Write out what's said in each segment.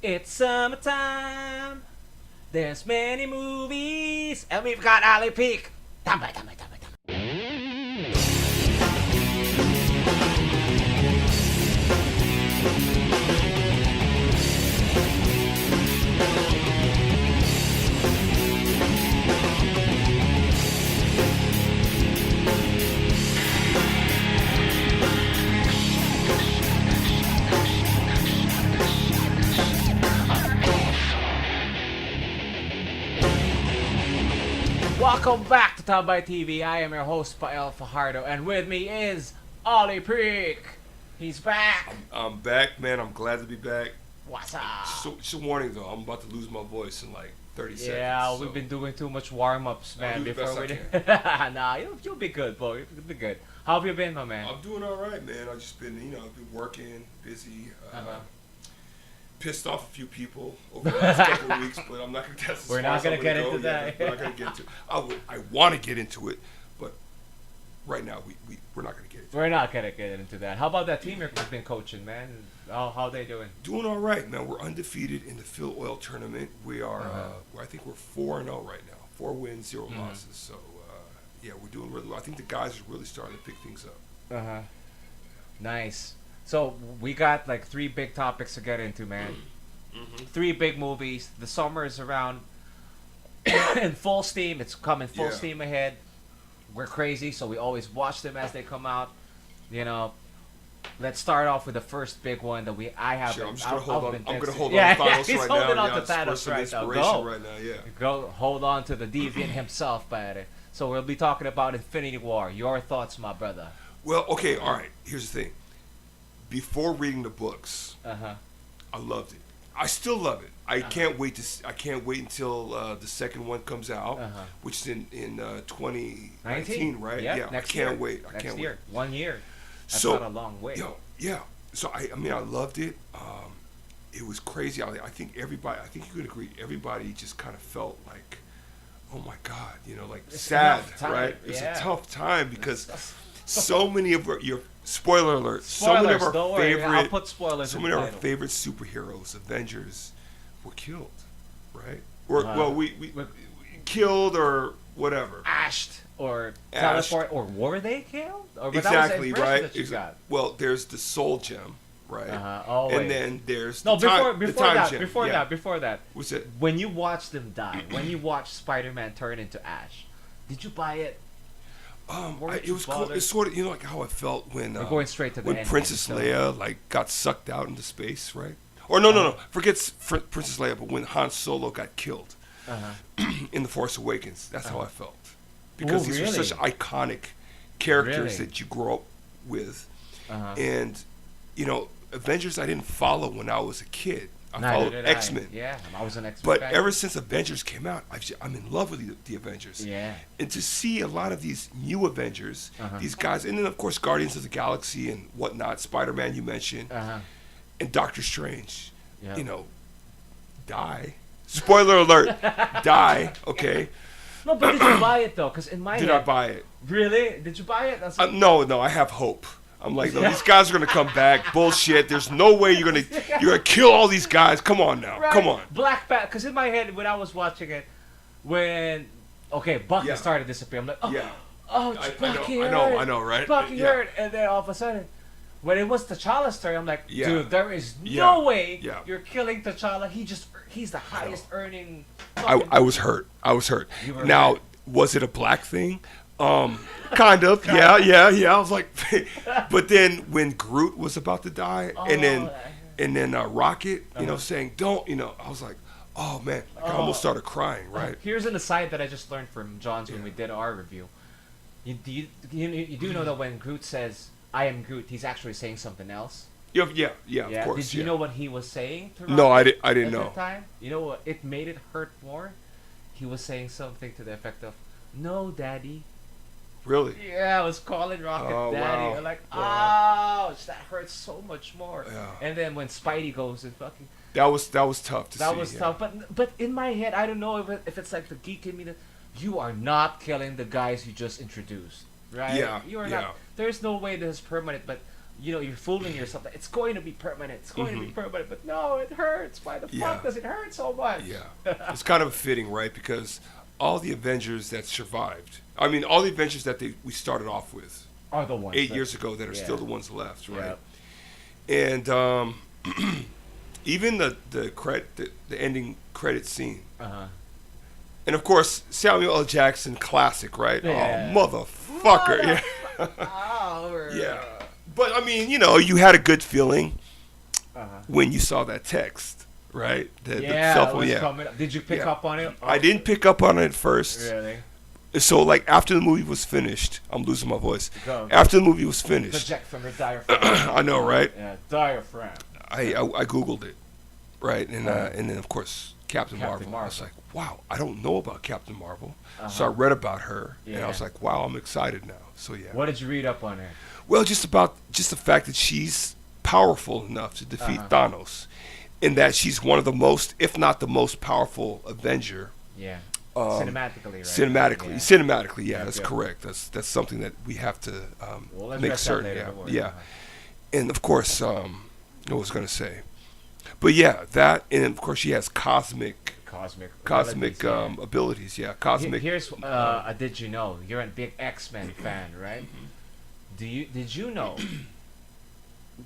It's summertime. There's many movies, and we've got Ali Peak. Tambay, tambay, tambay, tambay. Welcome back to Tambay TV. I am your host, Pael Fajardo, and with me is Ali Peak. He's back. I'm back, man. I'm glad to be back. What's up? Just a warning, though. I'm about to lose my voice in like 30 seconds. Yeah, we've been doing too much warm-ups, man. I'll do the Before we best I Nah, you'll be good, bro. You'll be good. How have you been, my man? I'm doing all right, man. I've just been, I've been working, busy. Pissed off a few people over the last couple of weeks, but I'm not going to test. We're not going to get into that. We're not going to get into it. I want to get into it, but right now we're not going to get into it. We're not going to get into that. How about that team you've been coaching, man? How they doing? Doing all right, man. We're undefeated in the Phil Oil tournament. We are, I think we're 4-0 right now. 4 wins, 0 losses. So, yeah, we're doing really well. I think the guys are really starting to pick things up. Nice. So we got like 3 big topics to get into, man. 3 big movies. The summer is around in full steam. It's coming full steam ahead. We're crazy, so we always watch them as they come out. Let's start off with the first big one that I have. Sure, I'm just gonna hold on. I'm gonna hold on to Thanos he's right holding now. on to Thanos right now. Go. Right now, yeah. Go. Hold on to the deviant himself, buddy. So we'll be talking about Infinity War. Your thoughts, my brother? Well, okay, all right. Here's the thing. Before reading the books, I loved it. I still love it. I can't wait until the second one comes out, which is in 2019, right? Yeah, I can't wait. I can't wait. 1 year. That's So, not a long way. Yeah. So I mean, I loved it. It was crazy. I think everybody. I think you could agree. Everybody just kind of felt like, oh my God, like it's sad, right? It's a tough time because so many of your spoiler alert. So many of our favorite. I'll put spoilers. So many of our favorite superheroes, Avengers, were killed, right? Or we killed or whatever. Ashed or teleport, or were they killed? Or, exactly, right? Got. Well, there's the soul gem, right? Always. And then there's before that. What's it? When you watch them die, when you watch Spider-Man turn into ash, did you buy it? It was cool. It's sort of like how I felt when we're going straight to the when Princess Leia got sucked out into space, right? Or no, forget Princess Leia, but when Han Solo got killed in The Force Awakens, that's how I felt. Because these are such iconic characters that you grow up with. And, Avengers I didn't follow when I was a kid. I followed X-Men. Yeah, I was an X-Men But fan. ever since Avengers came out, I'm in love with the Avengers. Yeah. And to see a lot of these new Avengers, these guys, and then, of course, Guardians of the Galaxy and whatnot, Spider-Man you mentioned, and Doctor Strange, die. Spoiler alert, die, okay? No, but did you buy it, though? Because in my head... Did I buy it? Really? Did you buy it? No, I have hope. I'm like, no, these guys are gonna come back. Bullshit. There's no way you're gonna kill all these guys. Come on now. Right. Come on. Black Bat. Because in my head, when I was watching it, Bucky started disappearing, I'm like, it's Bucky. I know, right? Bucky hurt, and then all of a sudden, when it was T'Challa's turn, I'm like, dude, there is no way you're killing T'Challa. He's the highest earning. I was hurt. Now, was it a black thing? Kind of, yeah. I was like, but then when Groot was about to die, and then Rocket, saying don't, I was like, oh man, I almost started crying, right? Here's an aside that I just learned from John's when we did our review. You do know that when Groot says "I am Groot," he's actually saying something else. Yeah, of course. Did you know what he was saying to Rocket? No, I didn't know. At the time? You know what? It made it hurt more. He was saying something to the effect of, "No, Daddy." Really? Yeah, I was calling Rocket Daddy. Wow. I'm like, ouch, that hurts so much more. Yeah. And then when Spidey goes and fucking... That was tough to see. That was tough. But in my head, I don't know if it's like the geek in me that you are not killing the guys you just introduced, right? Yeah. You are not. There's no way this is permanent, but you're fooling yourself that it's going to be permanent. It's going to be permanent, but no, it hurts. Why the fuck does it hurt so much? Yeah, it's kind of fitting, right? Because all the Avengers that survived, I mean, all the Avengers that we started off with are the ones 8 years ago that are still the ones left, right? Yeah. And even the ending credit scene. And of course, Samuel L. Jackson, classic, right? Yeah. Oh, motherfucker! Yeah. Yeah. But I mean, you had a good feeling when you saw that text, right? The cell phone, coming up. Did you pick up on it? I didn't pick up on it at first. Really? So, like, after the movie was finished, I'm losing my voice. Go. After the movie was finished. Project from your diaphragm. I know, right? Yeah, diaphragm. I Googled it, right? And then, of course, Captain Marvel. I was like, wow, I don't know about Captain Marvel. So I read about her, and I was like, wow, I'm excited now. So, yeah. What did you read up on her? Well, just the fact that she's powerful enough to defeat Thanos, and that she's one of the most, if not the most powerful Avenger. Yeah. Cinematically, right? Cinematically, yeah, that's correct. That's something that we have to make certain. Yeah. And of course, I was going to say, but yeah, that, and of course she has cosmic abilities. Yeah, cosmic. Here's did you know? You're a big X-Men fan, right? Did you know?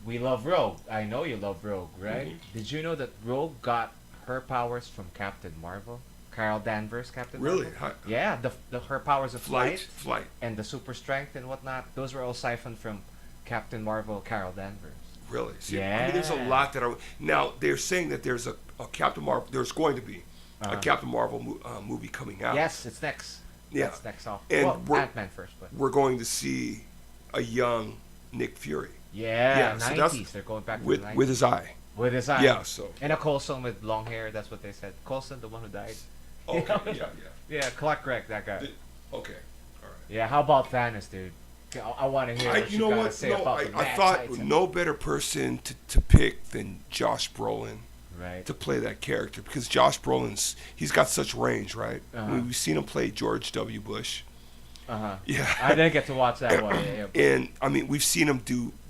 We love Rogue. I know you love Rogue, right? Did you know that Rogue got her powers from Captain Marvel? Carol Danvers, Captain Marvel? Really? Yeah, her powers of flight, flight, and the super strength and whatnot. Those were all siphoned from Captain Marvel, Carol Danvers. Really? See, I mean, there's a lot that are now. They're saying that there's a Captain Marvel. There's going to be a Captain Marvel movie coming out. Yes, it's next. Yeah, it's next off. And Ant-Man first, but we're going to see a young Nick Fury. Yeah, 90s. So they're going back to with the 90s. with his eye. With his eye. Yeah. So. And a Coulson with long hair. That's what they said. Coulson, the one who died. Okay. Yeah, Clark Gregg, that guy. Okay. All right. Yeah. How about Thanos, dude? I want to hear what you gotta say about the I thought no better person to pick than Josh Brolin. Right. To play that character, because Josh Brolin's he's got such range, right? I mean, we've seen him play George W. Bush. Yeah. I didn't get to watch that one. Yeah. And I mean, we've seen him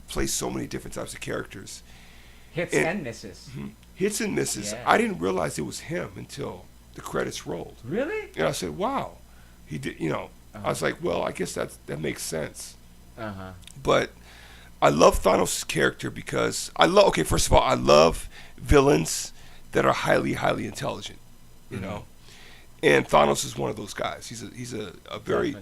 play so many different types of characters. Hits and misses. Hits and misses. Yeah. I didn't realize it was him until the credits rolled. Really? And I said, "Wow, he did." I was like, "Well, I guess that makes sense." But I love Thanos' character because okay, first of all, I love villains that are highly, highly intelligent. You know, and Thanos is one of those guys. He's a very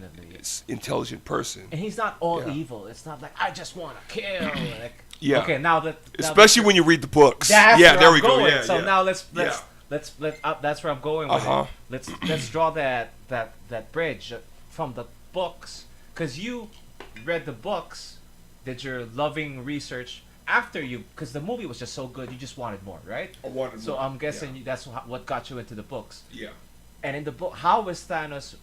intelligent person. And he's not all evil. It's not like I just want to kill. Like, yeah. Okay, now especially when you read the books. That's there we go. Yeah. So now let's that's where I'm going with it. Let's draw that bridge from the books, because you read the books, did your loving research after because the movie was just so good, you just wanted more, right? I wanted more. So I'm guessing that's what got you into the books. Yeah. And in the book, how was Thanos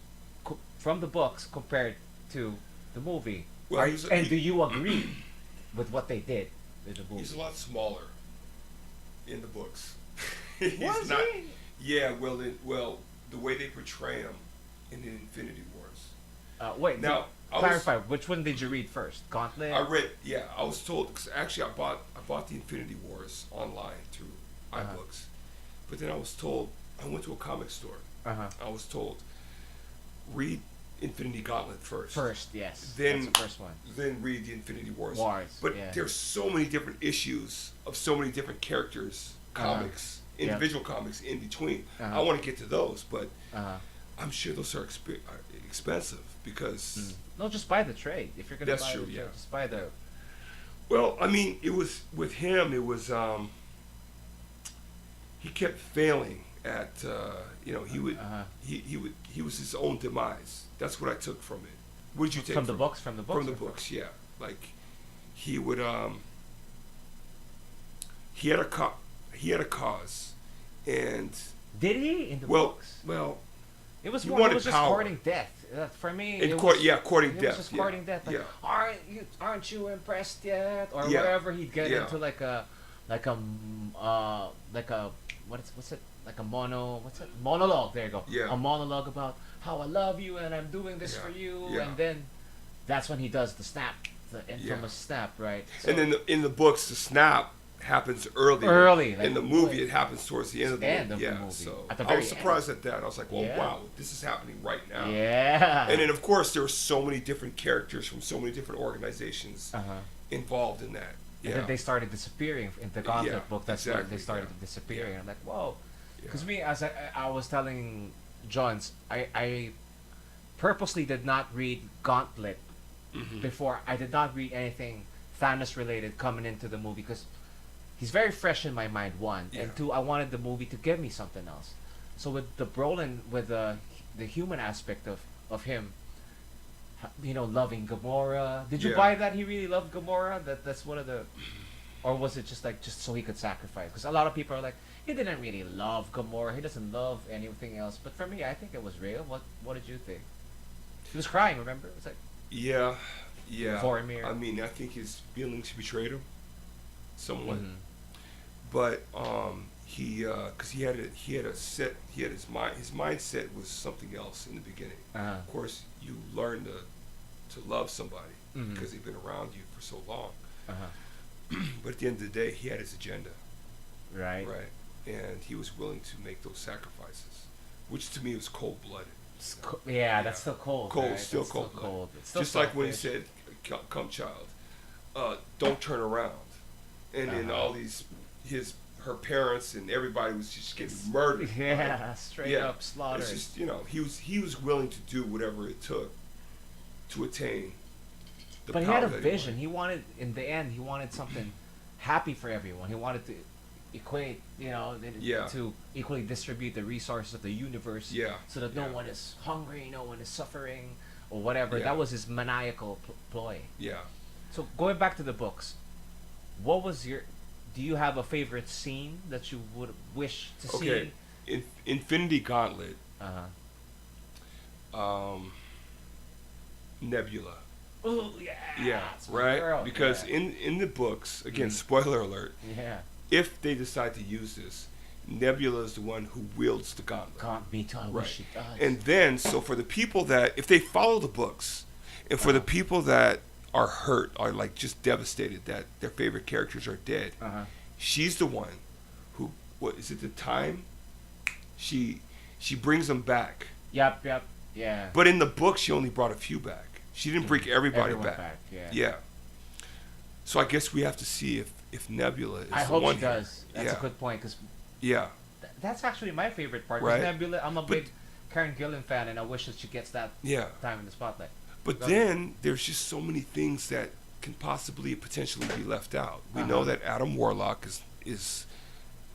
from the books compared to the movie? Well, do you agree with what they did with the movie? He's a lot smaller in the books. Was he? Yeah. Well, the way they portray him in the Infinity Wars. Wait. Now, clarify. Which one did you read first? Gauntlet. I read. Yeah, I was told. Cause actually, I bought the Infinity Wars online through iBooks, but then I was told I went to a comic store. I was told read Infinity Gauntlet first. First, yes. Then that's the first one. Then read the Infinity Wars. But there's so many different issues of so many different characters, comics, individual comics in between. I want to get to those, but I'm sure those are expensive because. No, just buy the trade. If you're gonna buy the trade, just buy the. Well, I mean, it was with him. It was he kept failing at he was his own demise. That's what I took from it. What did you take from the books? From the books. From the books, yeah. Like he would he had a cause, and did he in the books? Well, it was more. It was just courting death. For me, courting death. It was just courting death. Like, aren't you impressed yet? Or wherever he'd get into like a what's it? Like a monologue. There you go. Yeah. A monologue about how I love you and I'm doing this for you, and then that's when he does the snap the infamous snap, right? So, and then in the books, the snap happens earlier. Early. In the movie, it happens towards the end of the movie. The movie. So at the I was very surprised end. at that. I was like, well, wow, this is happening right now. Yeah. And then, of course, there were so many different characters from so many different organizations involved in that. And then they started disappearing in the Gauntlet book. That's where they started disappearing. I'm like, whoa. Because me, as I was telling Johns, I purposely did not read Gauntlet before. I did not read anything Thanos related coming into the movie because he's very fresh in my mind, one. And two, I wanted the movie to give me something else. So with the Brolin, with the human aspect of him, you know, loving Gamora. Did you buy that he really loved Gamora? That's one of the... Or was it just so he could sacrifice? Because a lot of people are like, he didn't really love Gamora. He doesn't love anything else. But for me, I think it was real. What did you think? He was crying, remember? It was like... Yeah. Vormir. I mean, I think his feelings betrayed him somewhat. But because he had a set, he had his mindset was something else in the beginning. Of course, you learn to love somebody because they've been around you for so long. But at the end of the day, he had his agenda. Right. And he was willing to make those sacrifices, which to me was cold-blooded. That's still cold. Still cold-blooded. Just like when he said, "Come, child, don't turn around," and then all her parents and everybody was just getting murdered. Straight up slaughtered. It's just, you know, he was willing to do whatever it took to attain the power. But he had a vision. He wanted, in the end, he wanted something happy for everyone. He wanted to equate, you know, to equally distribute the resources of the universe, so that no one is hungry, no one is suffering, or whatever. That was his maniacal ploy. So going back to the books, what was do you have a favorite scene that you would wish to see? In Infinity Gauntlet, Nebula. Oh Right? Because in the books, again, spoiler alert, if they decide to use this, Nebula is the one who wields the gauntlet. She does. And then, so for the people that, if they follow the books, and for the people that are hurt, are like just devastated that their favorite characters are dead, she's the one who, what is it, the time? She brings them back. Yep, yeah. But in the book, she only brought a few back. She didn't bring everybody back. Yeah. So I guess we have to see if Nebula is I the hope one she does. That's a good point, because that's actually my favorite part. Right? Nebula, I'm a big Karen Gillan fan, and I wish that she gets that time in the spotlight. But then there's just so many things that can possibly potentially be left out. We know that Adam Warlock is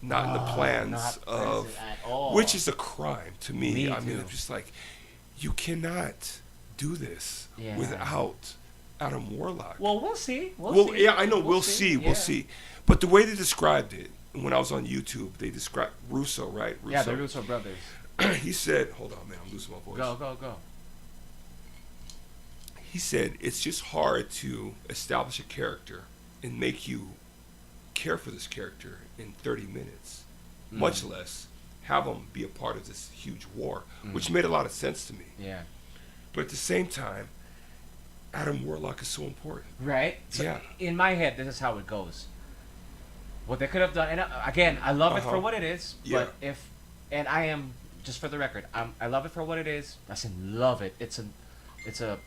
not in the plans of, which is a crime to me. I mean, I'm just like, you cannot do this without Adam Warlock. Well, we'll see. I know we'll see. We'll see. But the way they described it, when I was on YouTube, they described Russo, right? Yeah, the Russo brothers. He said, hold on, man, I'm losing my voice. Go. He said, it's just hard to establish a character and make you care for this character in 30 minutes, much less have him be a part of this huge war, which made a lot of sense to me. Yeah. But at the same time, Adam Warlock is so important. Right? So in my head, this is how it goes. What they could have done, and again, I love it for what it is, but and I am, just for the record, I love it for what it is. I said love it. It's a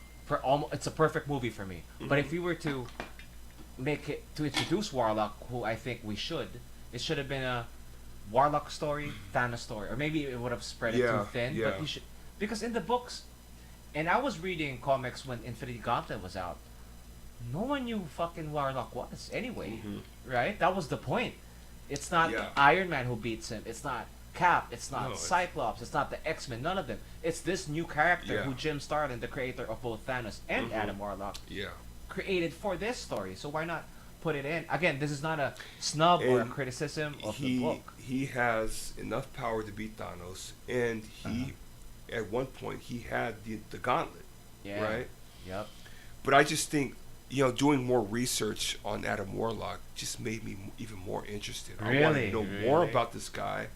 perfect movie for me. But if we were to make it, to introduce Warlock, who I think we should, it should have been a Warlock story, Thanos story, or maybe it would have spread it too thin. But we should, because in the books, and I was reading comics when Infinity Gauntlet was out, no one knew who fucking Warlock was anyway, right? That was the point. It's not Iron Man who beats him. It's not Cap. It's not Cyclops. It's not the X-Men. None of them. It's this new character who Jim Starlin, the creator of both Thanos and Adam Warlock, created for this story. So why not put it in? Again, this is not a snub or a criticism of the book. He has enough power to beat Thanos, and he, at one point, he had the gauntlet, right? Yep. But I just think, you know, doing more research on Adam Warlock just made me even more interested. I wanted to know more about this guy.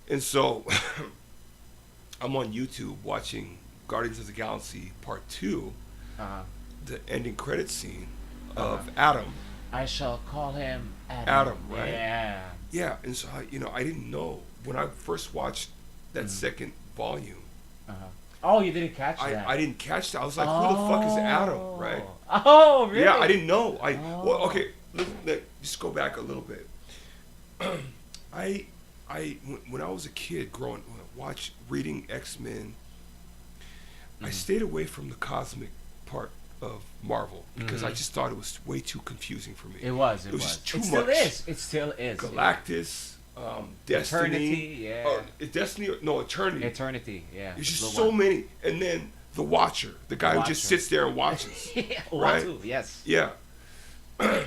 And so I'm on YouTube watching Guardians of the Galaxy Part 2. the ending credit scene of Adam. I shall call him Adam. Adam, right? Yeah. Yeah, and so I didn't know when I first watched that second volume. Oh, you didn't catch that? I didn't catch that. I was like, who the fuck is Adam, right? Oh, really? Yeah, I didn't know. Well, okay, let's just go back a little bit. When I was a kid reading X-Men, I stayed away from the cosmic part of Marvel because I just thought it was way too confusing for me. It was just too much. It still is. Galactus, Destiny. Eternity, yeah. Eternity. Eternity, yeah. There's just so many. And then the Watcher, the guy who just sits there and watches. Right? Uatu, yes. Yeah. I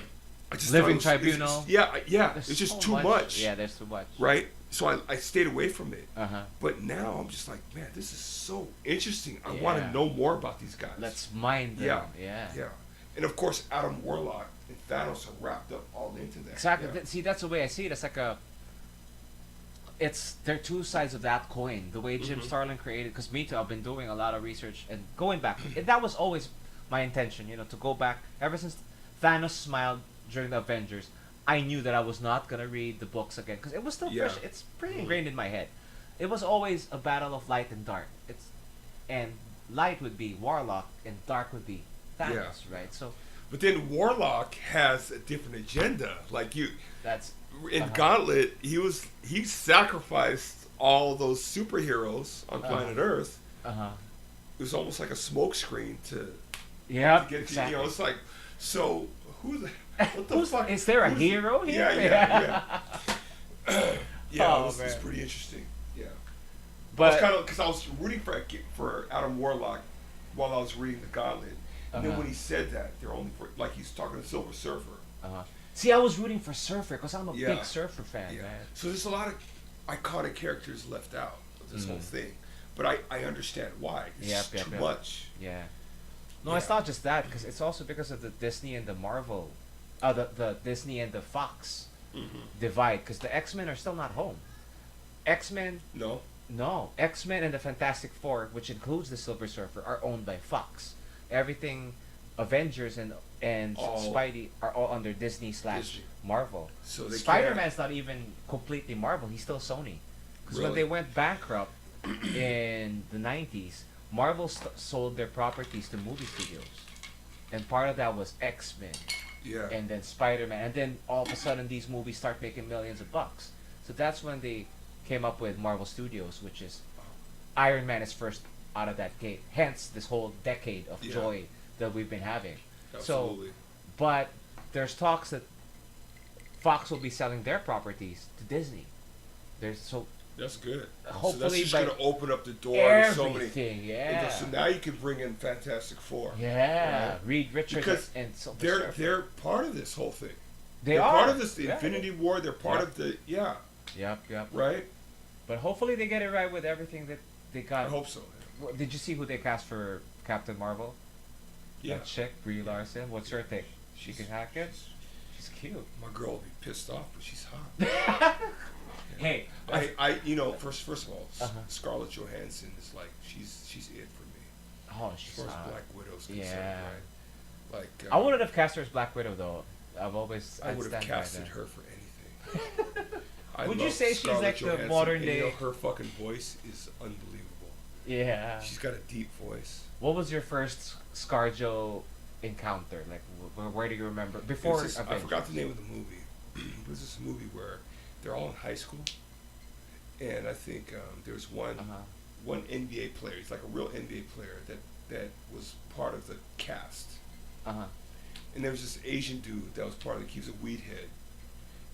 just Living Tribunal. It's just so too much. Yeah, there's too much. Right? So I stayed away from it. Uh-huh. But now I'm just like, man, this is so interesting. I want to know more about these guys. Let's mine them. Yeah. And of course, Adam Warlock and Thanos are wrapped up all into that. Exactly. Yeah. See, that's the way I see it. It's like they're two sides of that coin. The way Jim Starlin created, because me too, I've been doing a lot of research and going back. That was always my intention, to go back. Ever since Thanos smiled during the Avengers, I knew that I was not gonna read the books again because it was still fresh. It's pretty ingrained in my head. It was always a battle of light and dark. And light would be Warlock and dark would be Thanos, right? So, but then Warlock has a different agenda. Like that's in Gauntlet, he sacrificed all those superheroes on planet Earth. It was almost like a smokescreen to get exactly. It's like, so what the fuck? Is there a hero here? Yeah. It's pretty interesting. Yeah, but because I was rooting for Adam Warlock while I was reading the Gauntlet, and then when he said that they're only for, like he's talking to Silver Surfer. See, I was rooting for Surfer because I'm a big Surfer fan, man. So there's a lot of iconic characters left out of this whole thing, but I understand why. It's too much. Yeah. No, it's not just that, because it's also because of the Disney and the Marvel, the Disney and the Fox divide, because the X-Men are still not home. X-Men... No. X-Men and the Fantastic Four, which includes the Silver Surfer, are owned by Fox. Everything, Avengers and Spidey are all under Disney / Marvel. So Spider-Man's not even completely Marvel, he's still Sony. Because when they went bankrupt in the 90s, Marvel sold their properties to movie studios, and part of that was X-Men, and then Spider-Man, and then all of a sudden these movies start making millions of bucks. So that's when they came up with Marvel Studios, which is Iron Man is first out of that gate. Hence this whole decade of joy that we've been having. Absolutely. So, but there's talks that Fox will be selling their properties to Disney. That's good. Hopefully, so that's just going to open up the door to so many. Yeah. So now you can bring in Fantastic Four. Yeah. Right? Reed Richards because and they're part of this whole thing. They're part of this Infinity War. They're part of the Yep. Right. But hopefully they get it right with everything that they got. I hope so. Yeah. Did you see who they cast for Captain Marvel? Yeah. That chick, Brie Larson. What's her take? She can hack it. She's cute. My girl will be pissed off, but she's hot. Hey, first of all, Scarlett Johansson is like she's it for me. Oh, she's as far as Black Widow's concerned, right? Like I wouldn't have cast her as Black Widow though. I would have casted her for anything. Would you say she's like the modern day? Her fucking voice is unbelievable. Yeah. She's got a deep voice. What was your first ScarJo encounter? Like, where do you remember before? I forgot the name of the movie. It was this movie where they're all in high school, and I think there's one NBA player. He's like a real NBA player that was part of the cast. And there was this Asian dude that was part of the. He was a weed head.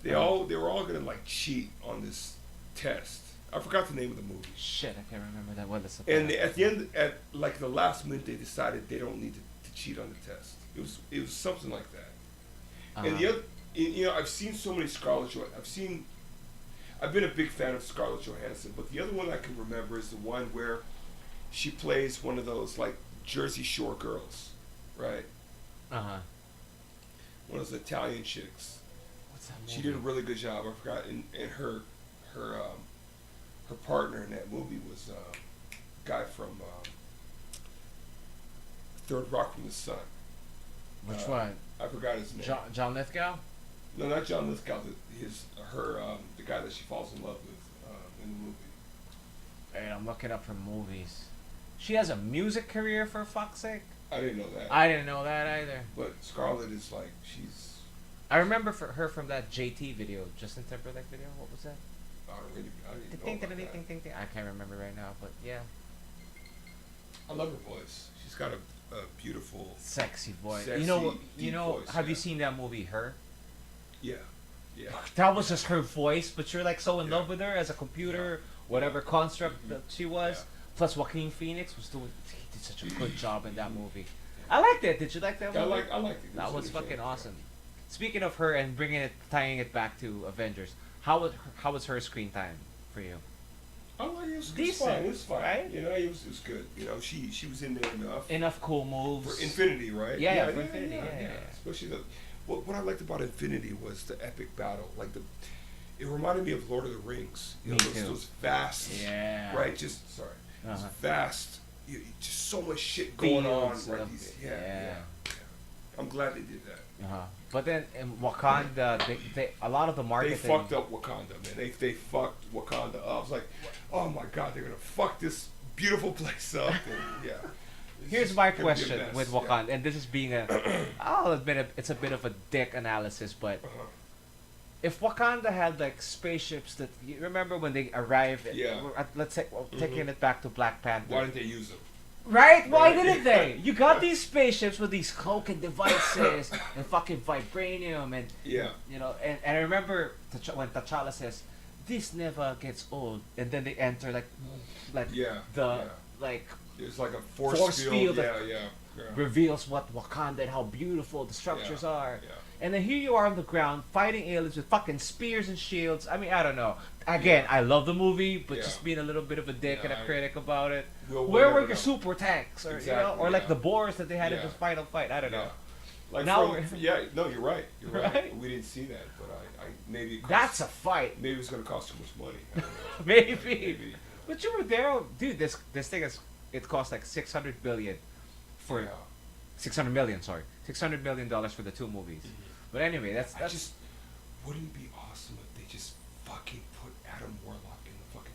They were all gonna like cheat on this test. I forgot the name of the movie. Shit, I can't remember that one. And at the end, at like the last minute, they decided they don't need to cheat on the test. It was something like that. And the other, I've seen so many Scarlett Johansson. I've been a big fan of Scarlett Johansson, but the other one I can remember is the one where she plays one of those like Jersey Shore girls, right? One of those Italian chicks. What's that movie? She did a really good job. I forgot. And her partner in that movie was a guy from Third Rock from the Sun. Which one? I forgot his name. John Lithgow? No, not John Lithgow. The guy that she falls in love with in the movie. Hey, I'm looking up her movies. She has a music career, for fuck's sake. I didn't know that. I didn't know that either. But Scarlett is like, she's... I remember her from that JT video, Justin Timberlake video. What was that? I didn't know about that. I can't remember right now, but yeah. I love her voice. She's got a beautiful, sexy voice. Sexy, you know. voice, Have you seen that movie, Her? Yeah, yeah. That was just her voice, but you're like so in love with her as a computer, whatever construct that she was. Yeah. Plus, Joaquin Phoenix was doing. He did such a good job in that movie. I liked it. Did you like that movie? I liked it. That was fucking awesome. Speaking of her and tying it back to Avengers, how was her screen time for you? I like it. It was Decent, fine. It was fine. right? You know, it was good. You know, she was in there enough. Enough cool moves. For Infinity, right? Yeah, for Infinity. Yeah. Especially what I liked about Infinity was the epic battle. Like it reminded me of Lord of the Rings. You know, those vast. Yeah. Right. Just those vast. Just so much shit going on. Right. Yeah. I'm glad they did that. But then in Wakanda, they a lot of the marketing. They fucked up Wakanda, man. They fucked Wakanda up. I was like, oh my god, they're gonna fuck this beautiful place up. And, yeah. Here's my question with Wakanda, and this is being I'll admit it's a bit of a dick analysis, but if Wakanda had like spaceships that you remember when they arrived, let's say taking it back to Black Panther. Why didn't they use them? Right? Why didn't they? You got these spaceships with these cloaking devices and fucking vibranium and you know, and I remember when T'Challa says, "This never gets old," and then they enter like there's like a force field that reveals what Wakanda and how beautiful the structures are. And then here you are on the ground fighting aliens with fucking spears and shields. I mean, I don't know. Again, I love the movie, but just being a little bit of a dick and a critic about it. Where were your super tanks, or you know, or like the boars that they had in the final fight? I don't know. Like now, no, you're right. You're right. We didn't see that, but I maybe that's a fight. Maybe it's gonna cost too much money. I don't know. maybe. But you were there, dude. This thing it cost like $600 billion for $600 million. Sorry, $600 million for the two movies. But anyway, that's just wouldn't it be awesome if they just fucking put Adam Warlock in the fucking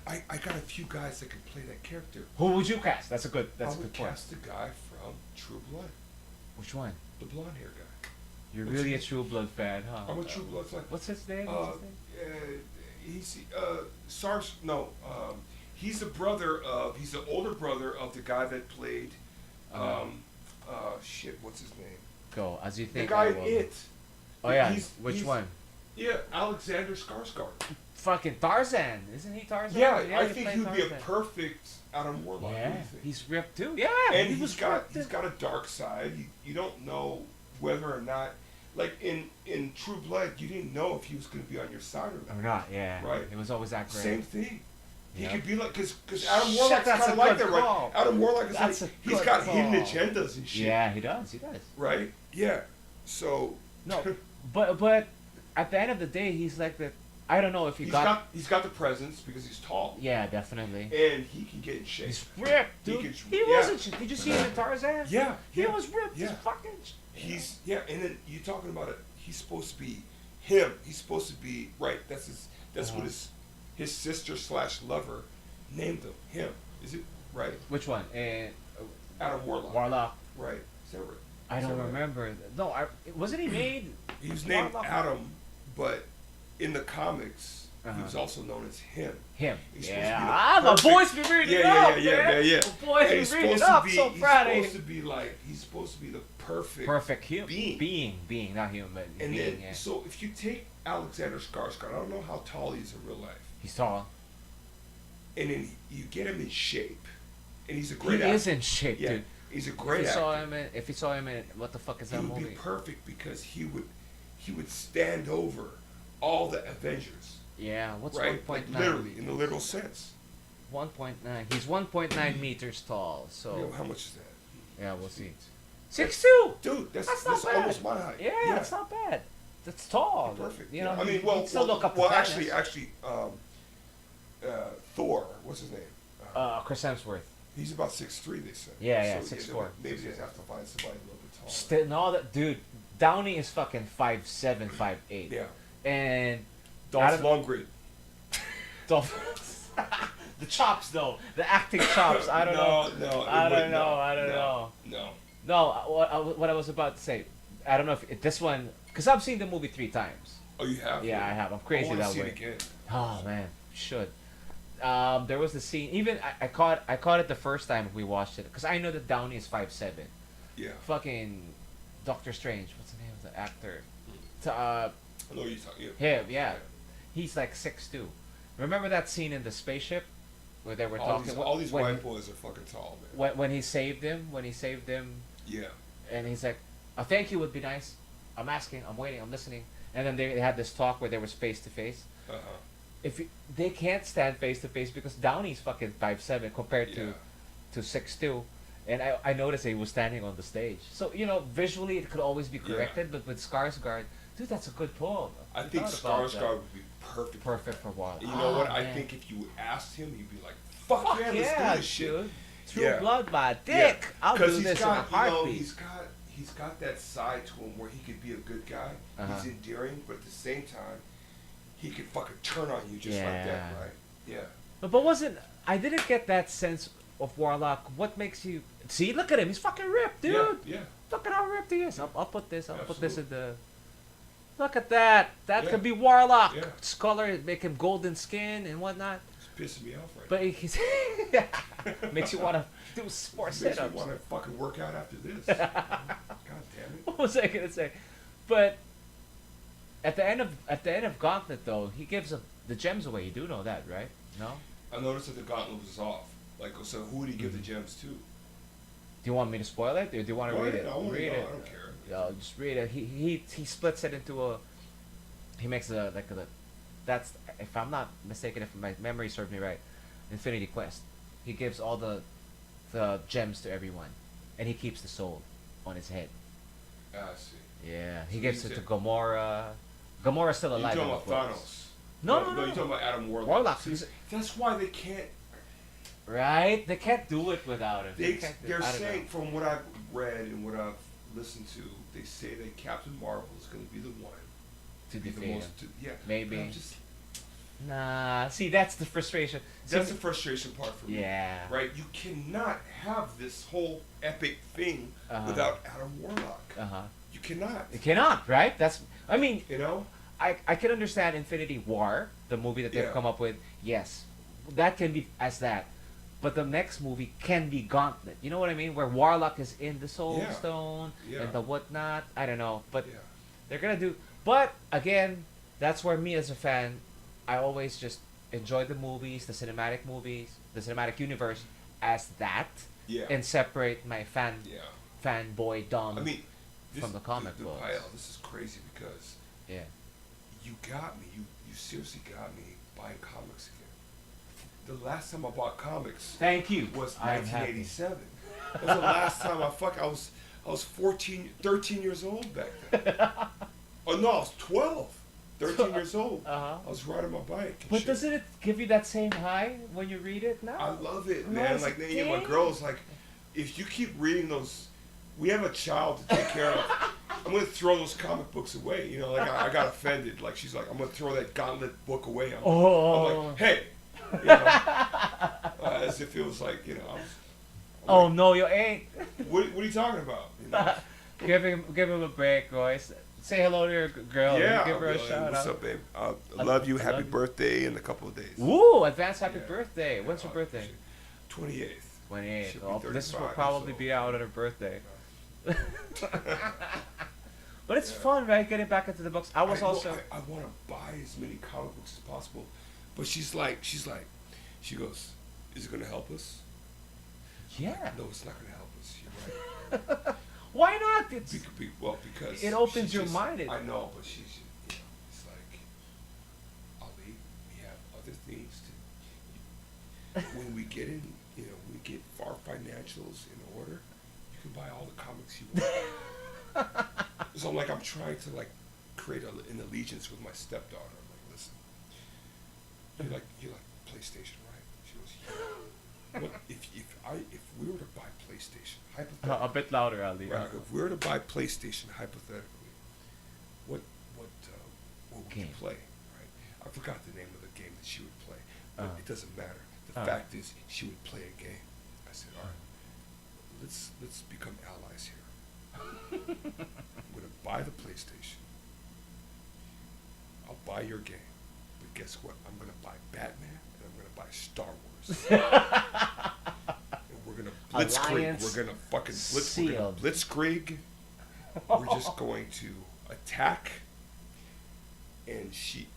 Like I got a few guys that can play that character. Who would you cast? That's a good point. I would cast the guy from True Blood. Which one? The blonde hair guy. You're really a True Blood fan, huh? I'm a True Blood fan. What's his name? He's Sars. No, he's the brother of. He's the older brother of the guy that played. Shit. What's his name? Go as you think. The guy in It. Oh yeah. Which one? Yeah, Alexander Skarsgård. Fucking Tarzan, isn't he Tarzan? Yeah, I think he would be a perfect Adam Warlock. Yeah, he's ripped too. Yeah, and he's got a dark side. You don't know whether or not, like in True Blood, you didn't know if he was going to be on your side or not. Yeah, right. It was always that great. Same thing. He could be like, because Adam Warlock's kind of like that, right? Adam Warlock is like, he's got hidden agendas and shit. Yeah, he does. Right? Yeah. So. No, but at the end of the day, he's like the. I don't know if he's got the presence because he's tall. Yeah, definitely. And he can get in shape. He's ripped, dude. He wasn't. Did you see him in Tarzan? Yeah. He was ripped. Yeah. He's fucking. And then you're talking about it. He's supposed to be him. He's supposed to be right. That's what his sister / lover named him. Is it right? Which one? Adam Warlock. Warlock. Right. Is that right? I don't remember. No, wasn't he made? He was named Adam, but in the comics, he was also known as him. My voice be reading it up, man. Yeah. My voice be reading it up. So proud of him. He's supposed to be the perfect being, not human, but and being. Then, so if you take Alexander Skarsgård, I don't know how tall he is in real life. He's tall. And then you get him in shape, and he's a great actor. He is in shape, dude. He's a great actor. If you saw him in what the fuck is that movie? He would be perfect because he would stand over all the Avengers. Yeah, what's 1.9? Like literally, in the literal sense. 1.9. He's 1.9 meters tall. So. Yeah, how much is that? Yeah, we'll see. 6'2". Dude, that's not bad. Almost my height. Yeah, that's not bad. That's tall. Perfect. You know, I mean, actually, Thor. What's his name? Chris Hemsworth. He's about 6'3", they said. Yeah, 6'4". Maybe they have to find somebody a little bit taller. Still, no, that dude, Downey is fucking 5'7", 5'8". Yeah. And Dolph Lundgren. Dolph. The chops though, the acting chops. I don't know. I don't know. No, what I was about to say, I don't know if this one, because I've seen the movie 3 times. Oh, you have? Yeah, I have. I'm crazy that way. It again. Oh man, should. There was the scene. Even I caught it the first time we watched it because I know that Downey is 5'7". Yeah. Fucking Doctor Strange. What's the name of the actor? I know you're talking. Him. Yeah. He's like 6'2". Remember that scene in the spaceship where they were talking? All these white boys are fucking tall, man. When he saved him. Yeah. And he's like, "A thank you would be nice. I'm asking. I'm waiting. I'm listening." And then they had this talk where they was face to face. They can't stand face to face because Downey's fucking 5'7" compared to 6'2", and I noticed he was standing on the stage. So visually it could always be corrected, but with Skarsgård, dude, that's a good pull. I think Skarsgård would be perfect. Perfect for Warlock. You know what? Man. I think if you asked him, he'd be like, "Fuck yeah, let's do this shit." Dude. True blood, my dick. I'll do this in a heartbeat. He's got that side to him where he could be a good guy. He's endearing, but at the same time, he could fucking turn on you just like that, right? Yeah. But I didn't get that sense of Warlock. What makes you see? Look at him. He's fucking ripped, dude. Yeah. Look at how ripped he is. I'll put this. Put this in the. Look at that. That could be Warlock. Yeah. His color, make him golden skin and whatnot. It's pissing me off right but he's makes you want to do more sit-ups. Makes you want to fucking work out after this. God damn it. What was I gonna say? But at the end of Gauntlet though, he gives the gems away. You do know that, right? No. I noticed that the Gauntlet was off. Like, so who would he give the gems to? Do you want me to spoil it, or do you want to read it? I don't care. Yeah, just read it. He splits it into a. He makes that's, if I'm not mistaken, if my memory serves me right, Infinity Quest. He gives all the gems to everyone, and he keeps the soul on his head. I see. Yeah, he gives it to Gamora. Gamora's still alive. You're talking about Thanos. No. You're talking about Adam Warlock. Warlock. See, that's why they can't. Right? They can't do it without him. They're saying, from what I've read and what I've listened to, they say that Captain Marvel is going to be the one to defeat him. Yeah. Maybe. Nah. See, that's the frustration. That's the frustration part for me. Yeah. Right? You cannot have this whole epic thing without Adam Warlock. You cannot. You cannot, right? I mean, I can understand Infinity War, the movie that they've come up with. Yes, that can be as that. But the next movie can be Gauntlet. You know what I mean? Where Warlock is in the Soul Stone and the whatnot. I don't know. But they're going to do... But, again, that's where me as a fan, I always just enjoy the movies, the cinematic universe as that. Yeah. And separate my fanboy dumb from the comic books. This is crazy because you got me. You seriously got me buying comics again. The last time I bought comics was 1987. That was the last time I was 13 years old back then. Oh no, I was 12. 13 years old. I was riding my bike. But doesn't it give you that same high when you read it now? I love it, man. Like, my girl's like, if you keep reading those, we have a child to take care of. I'm gonna throw those comic books away. Like I got offended. Like she's like, I'm gonna throw that Gauntlet book away. I'm like, hey. As if it was like, I'm like, no, you ain't. What are you talking about? Give him a break, Royce. Say hello to your girl. Yeah, give her a shout out. What's up, babe? I love you. Happy birthday in a couple of days. Woo! Advance happy birthday. When's her birthday? 28th. 28th. Oh, this will probably be out on her birthday. But it's fun, right? Getting back into the books. I want to buy as many comic books as possible. But she goes, is it going to help us? Yeah. Like, no, it's not going to help us. You're right. Why not? Because it opens your mind. I know, but it's like, Ali, we have other things to. When we get in, we get our financials in order, you can buy all the comics you want. So I'm trying to create an allegiance with my stepdaughter. I'm like, listen, you like PlayStation, right? She goes, yeah. What if we were to buy PlayStation, A hypothetically, bit louder, Ali. right? If we were to buy PlayStation, hypothetically, what would you Game. play? Right? I forgot the name of the game that she would play, but it doesn't matter. The Uh. fact is, she would play a game. I said, all right, let's become allies here. I'm gonna buy the PlayStation. I'll buy your game, but guess what? I'm gonna buy Batman and I'm gonna buy Star Wars. And we're gonna blitzkrieg. Alliance We're gonna fucking sealed. blitzkrieg. We're just going to attack, and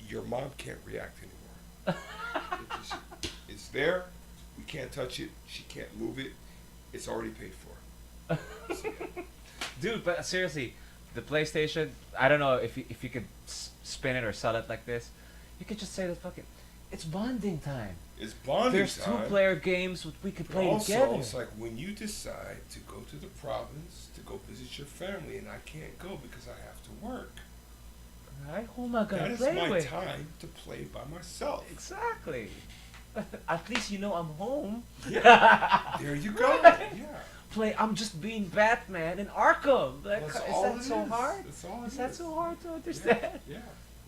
your mom can't react anymore. It's there. We can't touch it. She can't move it. It's already paid for. So, yeah. Dude, but seriously, the PlayStation, I don't know if you could spin it or sell it like this. You could just say that fucking, it's bonding time. It's bonding There's time. two-player games we could play Also, together. it's like when you decide to go to the province to go visit your family, and I can't go because I have to work. Right? Who am I That gonna is play my with? time to play by myself. Exactly. At least you know I'm home. Yeah. There you go. Yeah. I'm just being Batman in Arkham. Like, That's is all that it so is. hard? That's all it Is that is. so hard to understand? Yeah.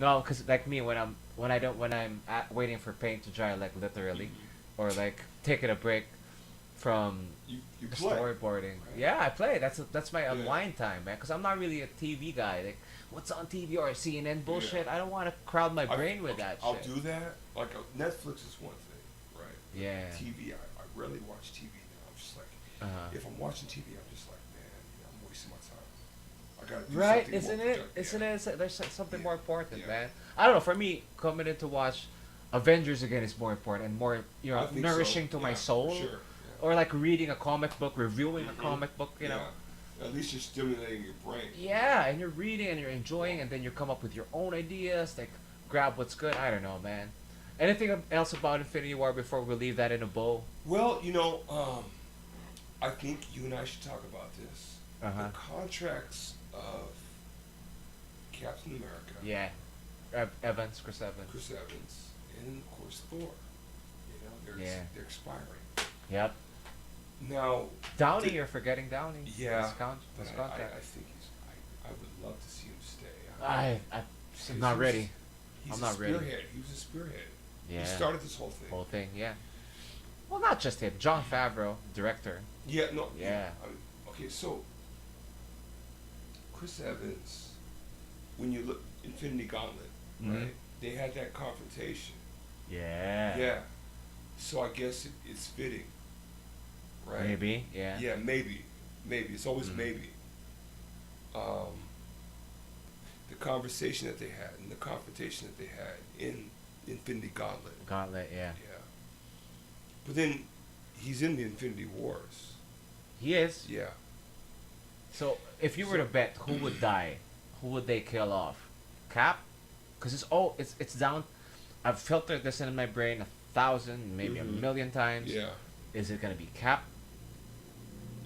No, because like me, when I'm waiting for paint to dry, like literally, or like taking a break from You play. storyboarding. Right. Yeah, I play. That's my unwind time, man. Because I'm not really a TV guy. Like, what's on TV or CNN bullshit? I don't want to crowd my brain with that I'll shit. do that. Like Netflix is one thing, right? Yeah. TV, I rarely watch TV now. I'm just like, if I'm watching TV, I'm just like, man, I'm wasting my time. I gotta do Right? something Isn't more it? productive. Isn't it? There's something Yeah. more important, Yeah. man. I don't know. For me, coming in to watch Avengers again is more important and more, I think nourishing so. to my Yeah, soul. for sure. Yeah. Or like reading a comic book, reviewing a comic book, you know. At least you're stimulating your brain. Yeah, and you're reading and you're enjoying, and then you come up with your own ideas. Like, grab what's good. I don't know, man. Anything else about Infinity War before we leave that in a bow? Well, I think you and I should talk about this. Uh-huh. The contracts of Captain America, Yeah, Chris Evans. Chris Evans, and of course Thor. They're expiring. Yep. Now, Downey, you're forgetting Downey. yeah, His but contract. I think I would love to see him stay. I'm not ready. He's I'm a not ready. spearhead. He was a spearhead. Yeah. He started this whole thing. Whole thing, yeah. Well, not just him. Jon Favreau, director. Yeah, no. Yeah. Okay, so Chris Evans, when you look Infinity Gauntlet, right? They had that confrontation. Yeah. Yeah. So I guess it's fitting, right? Maybe. Yeah. Yeah, maybe. It's always maybe. The conversation that they had and the confrontation that they had in Infinity Gauntlet. Gauntlet. Yeah. Yeah. But then he's in the Infinity Wars. He is. Yeah. So, if you were to bet, who would die? Who would they kill off? Cap? Because it's down. I've filtered this in my brain 1,000, maybe a million times. Yeah. Is it gonna be Cap?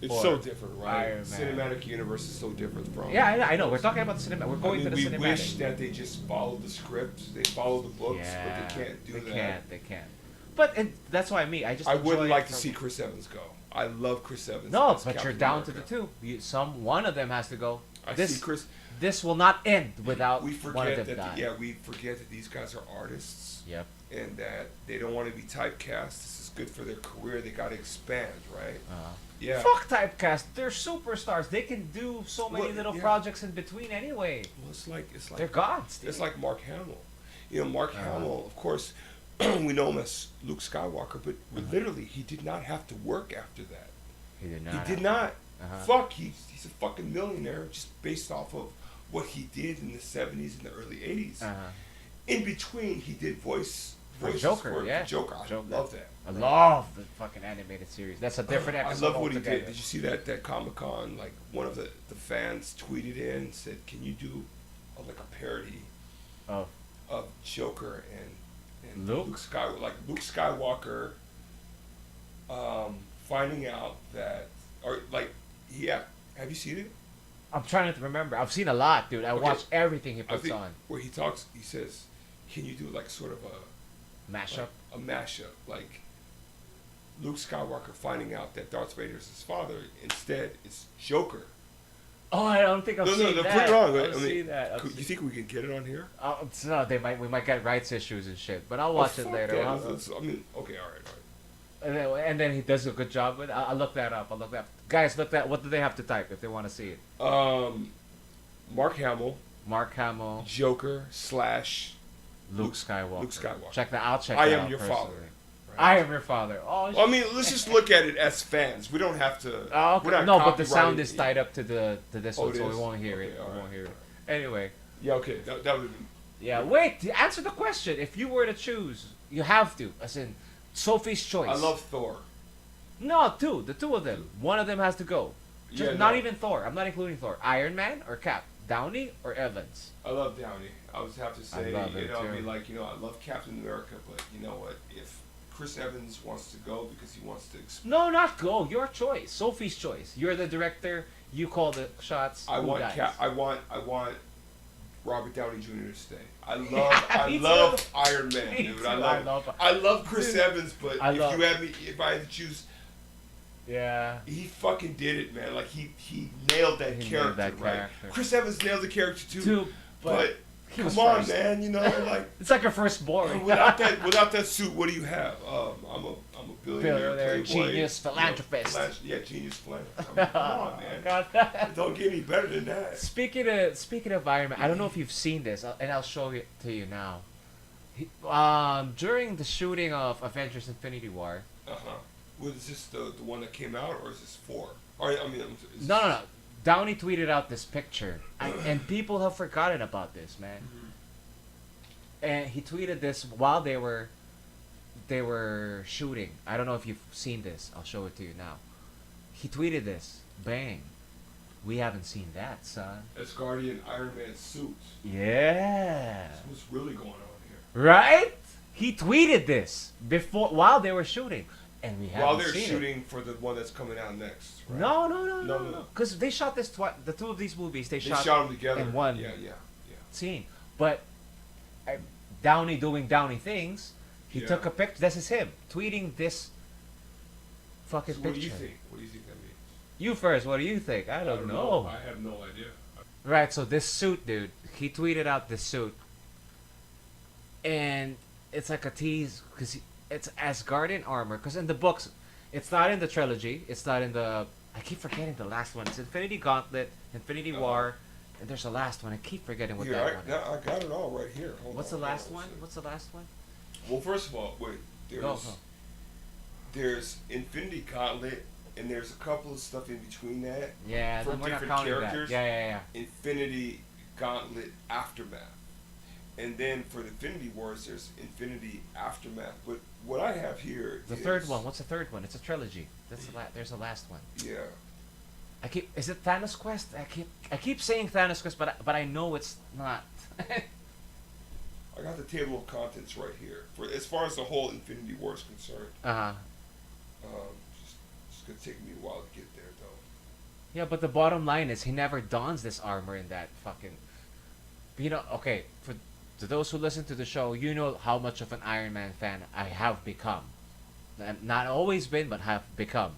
It's Or so different, right? Iron Man. Cinematic universe is so different from. Yeah, I know. We're talking about the cinema. We're going to the we cinematic. wish that they just followed the script, they follow the books, Yeah, but they can't do that. They can't. But that's why I I would enjoy like it to from- see Chris Evans go. I love Chris Evans. No, as but you're Captain down America. to the two. One of them has to go. I this see Chris. this will not end without We one of forget them that. dying. We forget that these guys are artists. Yep. And that they don't want to be typecast. This is good for their career. They got to expand, right? Yeah. Fuck typecast. They're superstars. They can do so many Well, little yeah. projects in between anyway. Well, it's like They're gods. Dude. It's like Mark Hamill. Mark Hamill, of course, we know him as Luke Skywalker, but literally, he did not have to work after that. He did not. He did not. Uh-huh. Fuck, he's a fucking millionaire just based off of what he did in the 70s and the early 80s. In between, he did voices Joker, for yeah. Joker. I love that. I love the fucking animated series. That's a different episode. I love what he altogether. did. Did you see that Comic-Con? Like, one of the fans tweeted in and said, can you do like a parody of Joker and Luke Skywalker? Like, Luke Skywalker finding out that, or like, have you seen it? I'm trying to remember. I've seen a lot, dude. I watch everything he puts on. Where he says, can you do like sort of a Mashup? Like a mashup, like Luke Skywalker finding out that Darth Vader is his father. Instead, it's Joker. Oh, I don't think I've seen that. Put it on. I've seen that. You think we can get it on here? No, we might get rights issues and shit. But I'll watch it later. Okay, all right. And then he does a good job with it. I'll look that up. Guys, look that. What do they have to type if they want to see it? Mark Hamill. Joker / Luke Skywalker. Luke Skywalker. Check that. I'll check. I that am out your personally. father. I am your father. Oh. Well, I mean, let's just look at it as fans. We don't have to. Oh, okay. We're not No, but the sound copyrighting is tied up to this one, so we won't hear it. Okay, We won't hear it. Anyway. Yeah. Okay. That would. Yeah. Wait. To answer the question, if you were to choose, you have to. As in, Sophie's choice. I love Thor. No, the two of them. One of them has to go. Not even Thor. I'm not including Thor. Iron Man or Cap? Downey or Evans? I love Downey. I would have to say, I'd be like, I love Captain America, but you know what? If Chris Evans wants to go because he wants to No, not go. Your choice. Sophie's choice. You're the director. You call the shots. I want Robert Downey Jr. to stay. I love Iron Man, dude. I love Chris Evans, but if I had to choose, yeah, he fucking did it, man. Like he nailed that character, right? Chris Evans nailed the character too, but come on, man. Like it's like your firstborn. without that suit, what do you have? I'm a billionaire, genius, philanthropist. Genius philanthropist. Come on, man. Don't get any better than that. Speaking of Iron Man, I don't know if you've seen this, and I'll show it to you now. During the shooting of Avengers Infinity War. Was this the one that came out, or is this 4? Or No. Downey tweeted out this picture, and people have forgotten about this, man. Mm-hmm. And he tweeted this while they were shooting. I don't know if you've seen this. I'll show it to you now. He tweeted this. Bang. We haven't seen that, son. Asgardian Iron Man suit. Yeah. What's really going on here? Right? He tweeted this while they were shooting. And we haven't while they're seen shooting for the one that's coming out next, right? No. Because they shot this the two of these movies. They shot them together in one scene. But Downey doing Downey things. He took a picture. This is him tweeting this fucking picture. What do you think? What do you think that means? You first. What do you think? I don't know. I have no idea. Right. So this suit, dude. He tweeted out this suit, and it's like a tease because. It's Asgardian armor, because in the books, it's not in the trilogy. It's not in the. I keep forgetting the last one. It's Infinity Gauntlet, Infinity War, and there's a last one. I keep forgetting what that one is. I got it all right here. What's the last one? What's the last one? Well, first of all, wait. There's Infinity Gauntlet, and there's a couple of stuff in between that. Yeah, for different characters. Yeah. Infinity Gauntlet Aftermath. And then for the Infinity Wars, there's Infinity Aftermath. But what I have here is... third one. What's the third one? It's a trilogy. There's a last one. Yeah. Is it Thanos Quest? I keep saying Thanos Quest, but I know it's not. I got the table of contents right here. For as far as the whole Infinity War is concerned. It's gonna take me a while to get there, though. Yeah, but the bottom line is he never dons this armor in that fucking. Okay, to those who listen to the show, you know how much of an Iron Man fan I have become. Not always been, but have become.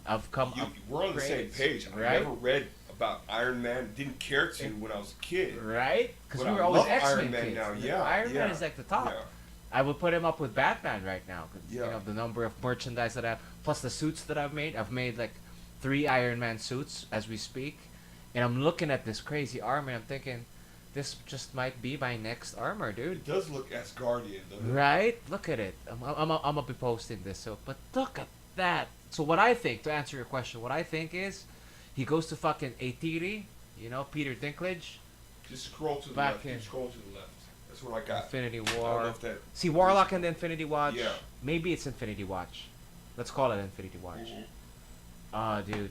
We're on the same page. Right? I never read about Iron Man. Didn't care to when I was a kid. Right? Because we were always X-Men kids. Now. Yeah, Iron Man is like the top. Yeah. I would put him up with Batman right now. The number of merchandise that I have, plus the suits that I've made. I've made like 3 Iron Man suits as we speak. And I'm looking at this crazy armor and I'm thinking, this just might be my next armor, dude. It does look Asgardian, doesn't it? Right? Look at it. I'm gonna be posting this. But look at that. So what I think, to answer your question, what I think is, he goes to fucking Aetiri, Peter Dinklage. Just scroll to the left. Scroll to the left. That's what I got. Infinity War. I don't know if that See Warlock and the Infinity Watch. Yeah. Maybe it's Infinity Watch. Let's call it Infinity Watch. Dude.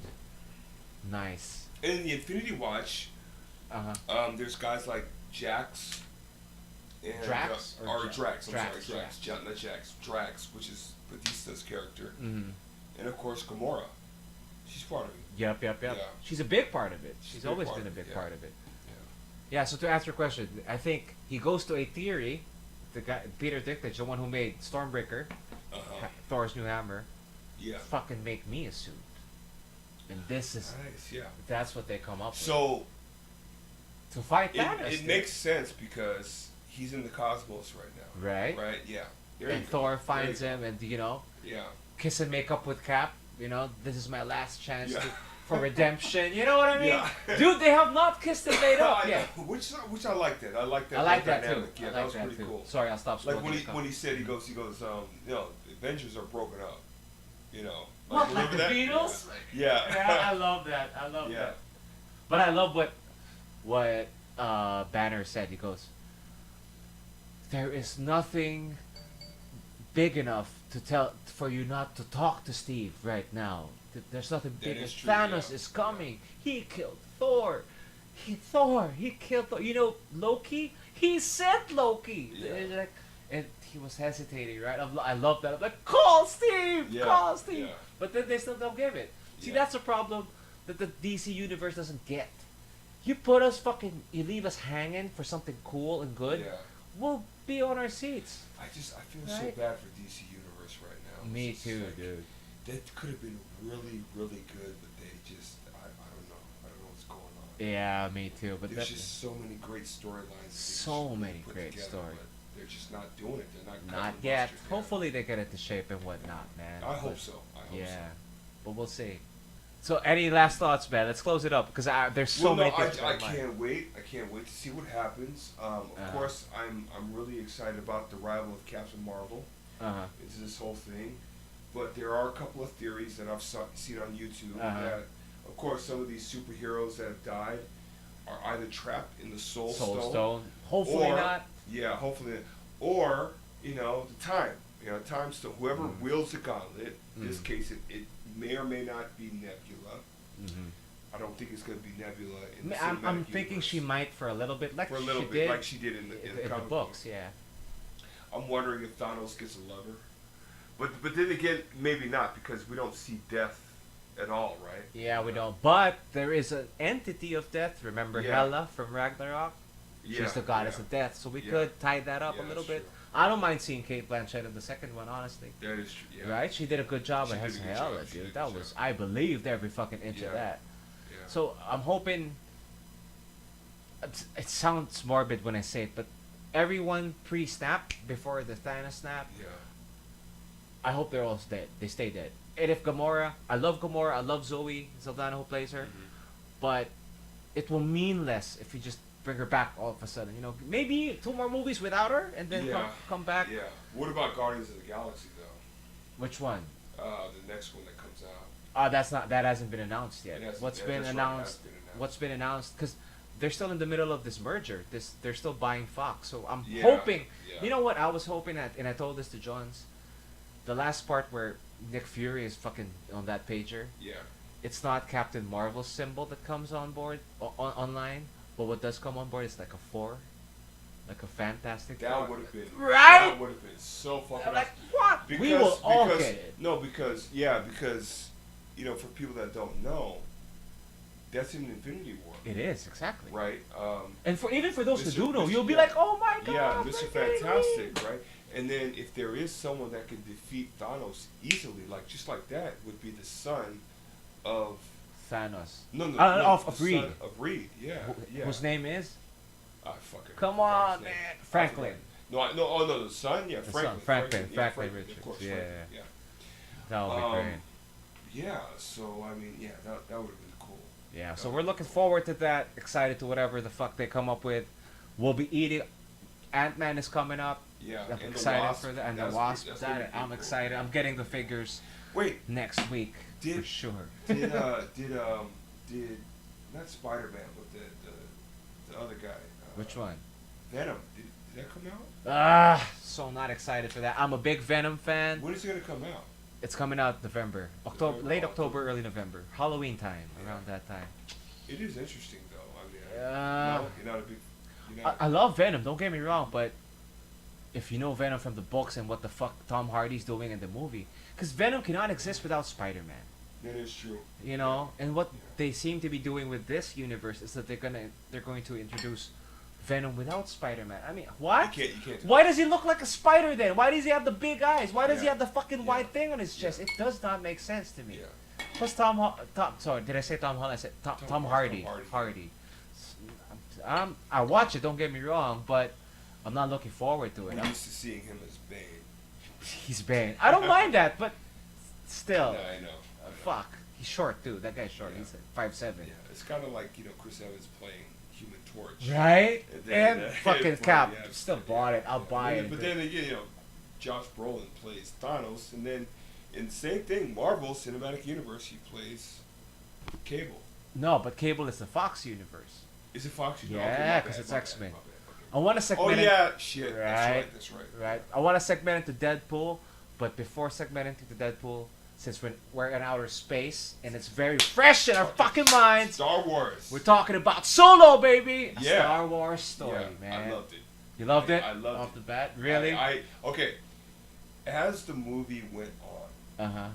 Nice. In the Infinity Watch. There's guys like Jax and Drax Drax. Drax, Not Jax. Drax, which is Batista's character, and of course Gamora. She's part of it. Yep. Yeah. She's a big part of it. She's always been a big part of it. Yeah. So to answer your question, I think he goes to Aetiri, the guy Peter Dinklage, the one who made Stormbreaker, Thor's new hammer. Yeah. fucking make me a suit. And this is Nice. Yeah. that's what they come up with. So To fight Thanos. it makes sense because he's in the cosmos right now. Right? Right. Yeah. There And you go. Thor finds There you him, and you know, go. Yeah. kiss and make up with Cap. You know, this is my last chance Yeah. for redemption. You know what I mean? Yeah. Dude, they have not kissed and made up yet. Which I like that. I like that. I like that too. dynamic. Yeah, I like that was that pretty too. cool. Sorry, I'll stop. Like smoking when he said he goes, you know, Avengers are broken up. You know. What, like remember the that? Beatles? Yeah. Yeah, I love that. I love Yeah. that. But I love what Banner said. He goes, "There is nothing big enough to tell for you not to talk to Steve right now. There's nothing That big. is true, Thanos yeah. is coming. He killed Thor. He killed Thor. You know Loki. He sent Loki. Yeah. And he was hesitating, right? I love that. I'm like, call Steve, Yeah, call Steve. yeah. But then they still don't give it. See, Yeah. that's a problem that the DC universe doesn't get. You put us you leave us hanging for something cool and good. Yeah. We'll be on our seats. I feel Right? so bad for DC Universe right now. Me It's too, like, dude. That could have been really, really good, but they just, I don't know. I don't know what's going on. Yeah, me too. But There's that, just so many great storylines. that they So should many put great together, stories. but they're just not doing it. They're not. not cutting yet. mustard, Hopefully they get into shape and whatnot, man. I hope But- so. I hope Yeah, so. but we'll see. So, any last thoughts, man? Let's close it up because there's so Well, no, many things. I in my mind. can't wait. I can't wait to see what happens. Of course, I'm really excited about the arrival of Captain Marvel Uh-huh. into this whole thing. But there are a couple of theories that I've seen on YouTube Uh-huh. that, of course, some of these superheroes that have died are either trapped in the Soul Stone. Hopefully or, not. Yeah, hopefully not. Or, you know, the time. You know, time stone. Whoever wields the gauntlet, in this case, it may or may not be Nebula. Mm-hmm. I don't think it's going to be Nebula in the I'm cinematic thinking universe. she might for a little bit, like For a little she bit, did like she did in the in the comic books. book. Yeah. I'm wondering if Thanos gets a lover. But then again, maybe not, because we don't see death at all, right? Yeah, we don't. But there is an entity of death. Remember Yeah. Hela from Ragnarok? Yeah, She's the goddess yeah. of death. So we Yeah. could tie that up Yeah, a little that's bit. true. I don't mind seeing Kate Blanchett in the second one, honestly. That is true. Yeah. Right? She did a good job She as did a good Hela, job. She did a dude. good That job. was, I believed every fucking inch of Yeah. that. Yeah. So I'm hoping. It sounds morbid when I say it, but everyone pre-snap before the Thanos snap. Yeah. I hope they're all dead. They stay dead. And if Gamora, I love Gamora. I love Zoe Saldana who plays her, but it will mean less if you just bring her back all of a sudden. You know, maybe 2 more movies without her, and then Yeah. come back. Yeah. What about Guardians of the Galaxy, though? Which one? The next one that comes out. That hasn't been announced yet. It hasn't- What's yeah, been that's right, it has announced? been announced. What's been announced? Because they're still in the middle of this merger. They're still buying Fox. So I'm Yeah, hoping. yeah. You know what? I was hoping that, and I told this to Johns. The last part where Nick Fury is fucking on that pager. Yeah. It's not Captain Marvel's symbol that comes on board online, but what does come on board is like a 4, like a Fantastic That Four. would have been. Right? That would have been so fucking. I'm like, awesome. what? We will all because, get it. No, because you know, for people that don't know, that's in Infinity War, It is exactly. right? And even for those who Mr. do know, you'll be yeah. like, oh my god. Yeah, they're Mr. getting Fantastic, me. right? And then if there is someone that can defeat Thanos easily, like just like that, would be the son of Thanos. no, of the Reed. son of Reed, yeah, yeah. Whose name is? I fucking Come forgot on, his name. man. I Franklin. forgot. No, the son, yeah, The Franklin. son, Franklin yeah, Richards, of course, yeah. Franklin, yeah. That would be great. Yeah, so I mean, yeah, that would have been cool. Yeah, so we're looking forward to that. Excited to whatever the fuck they come up with. We'll be eating. Ant-Man is coming up. Yeah, I'm and excited the Wasp, for that. And the that's Wasp. that's gonna be I'm cool. excited. I'm getting the figures Wait, next week for Did- sure. did not Spider-Man, but the other guy? Which one? Venom. Did that come out? So not excited for that. I'm a big Venom fan. When is it gonna come out? It's coming out November, November, late October. October, early November, Halloween time, Yeah. around that time. It is interesting though. I mean, Uh, you're not a big. You're not, I love Venom. Don't get me wrong, but if you know Venom from the books and what the fuck Tom Hardy's doing in the movie, because Venom cannot exist without Spider-Man. that is true. You know, and what Yeah. they seem to be doing with this universe is that they're going to introduce Venom without Spider-Man. I mean, what? You can't. Why does he look like a spider then? Why does he have the big eyes? Why does he Yeah. have the fucking white thing on his chest? It does not make sense to me. Yeah. Plus sorry, did I say Tom Holland? I said Tom Hardy. Hardy. I watch it, don't get me wrong, but I'm not looking forward to it. I'm used to seeing him as Bane. He's Bane. I don't mind that, but still. No, I know. Fuck. He's short too. That guy's short. Yeah. He's 5'7". Yeah, it's kind of like, Chris Evans playing Human Torch. Right? And then, fucking Cap. Still bought it. I'll buy it. But then again, Josh Brolin plays Thanos, and then in the same thing, Marvel Cinematic Universe, he plays Cable. No, but Cable is the Fox universe. Is it Fox? Yeah, because it's X-Men. I want to Oh segment. yeah, shit. Right. That's right. Right. I want to segment into Deadpool, but before segmenting into Deadpool, since we're in outer space and it's very fresh in our fucking minds, Star Wars. we're talking about Solo, baby. A Yeah. Star Wars story, Yeah, man. I loved it. You loved it? I loved off it. the bat. Really? Okay. As the movie went on. Uh huh.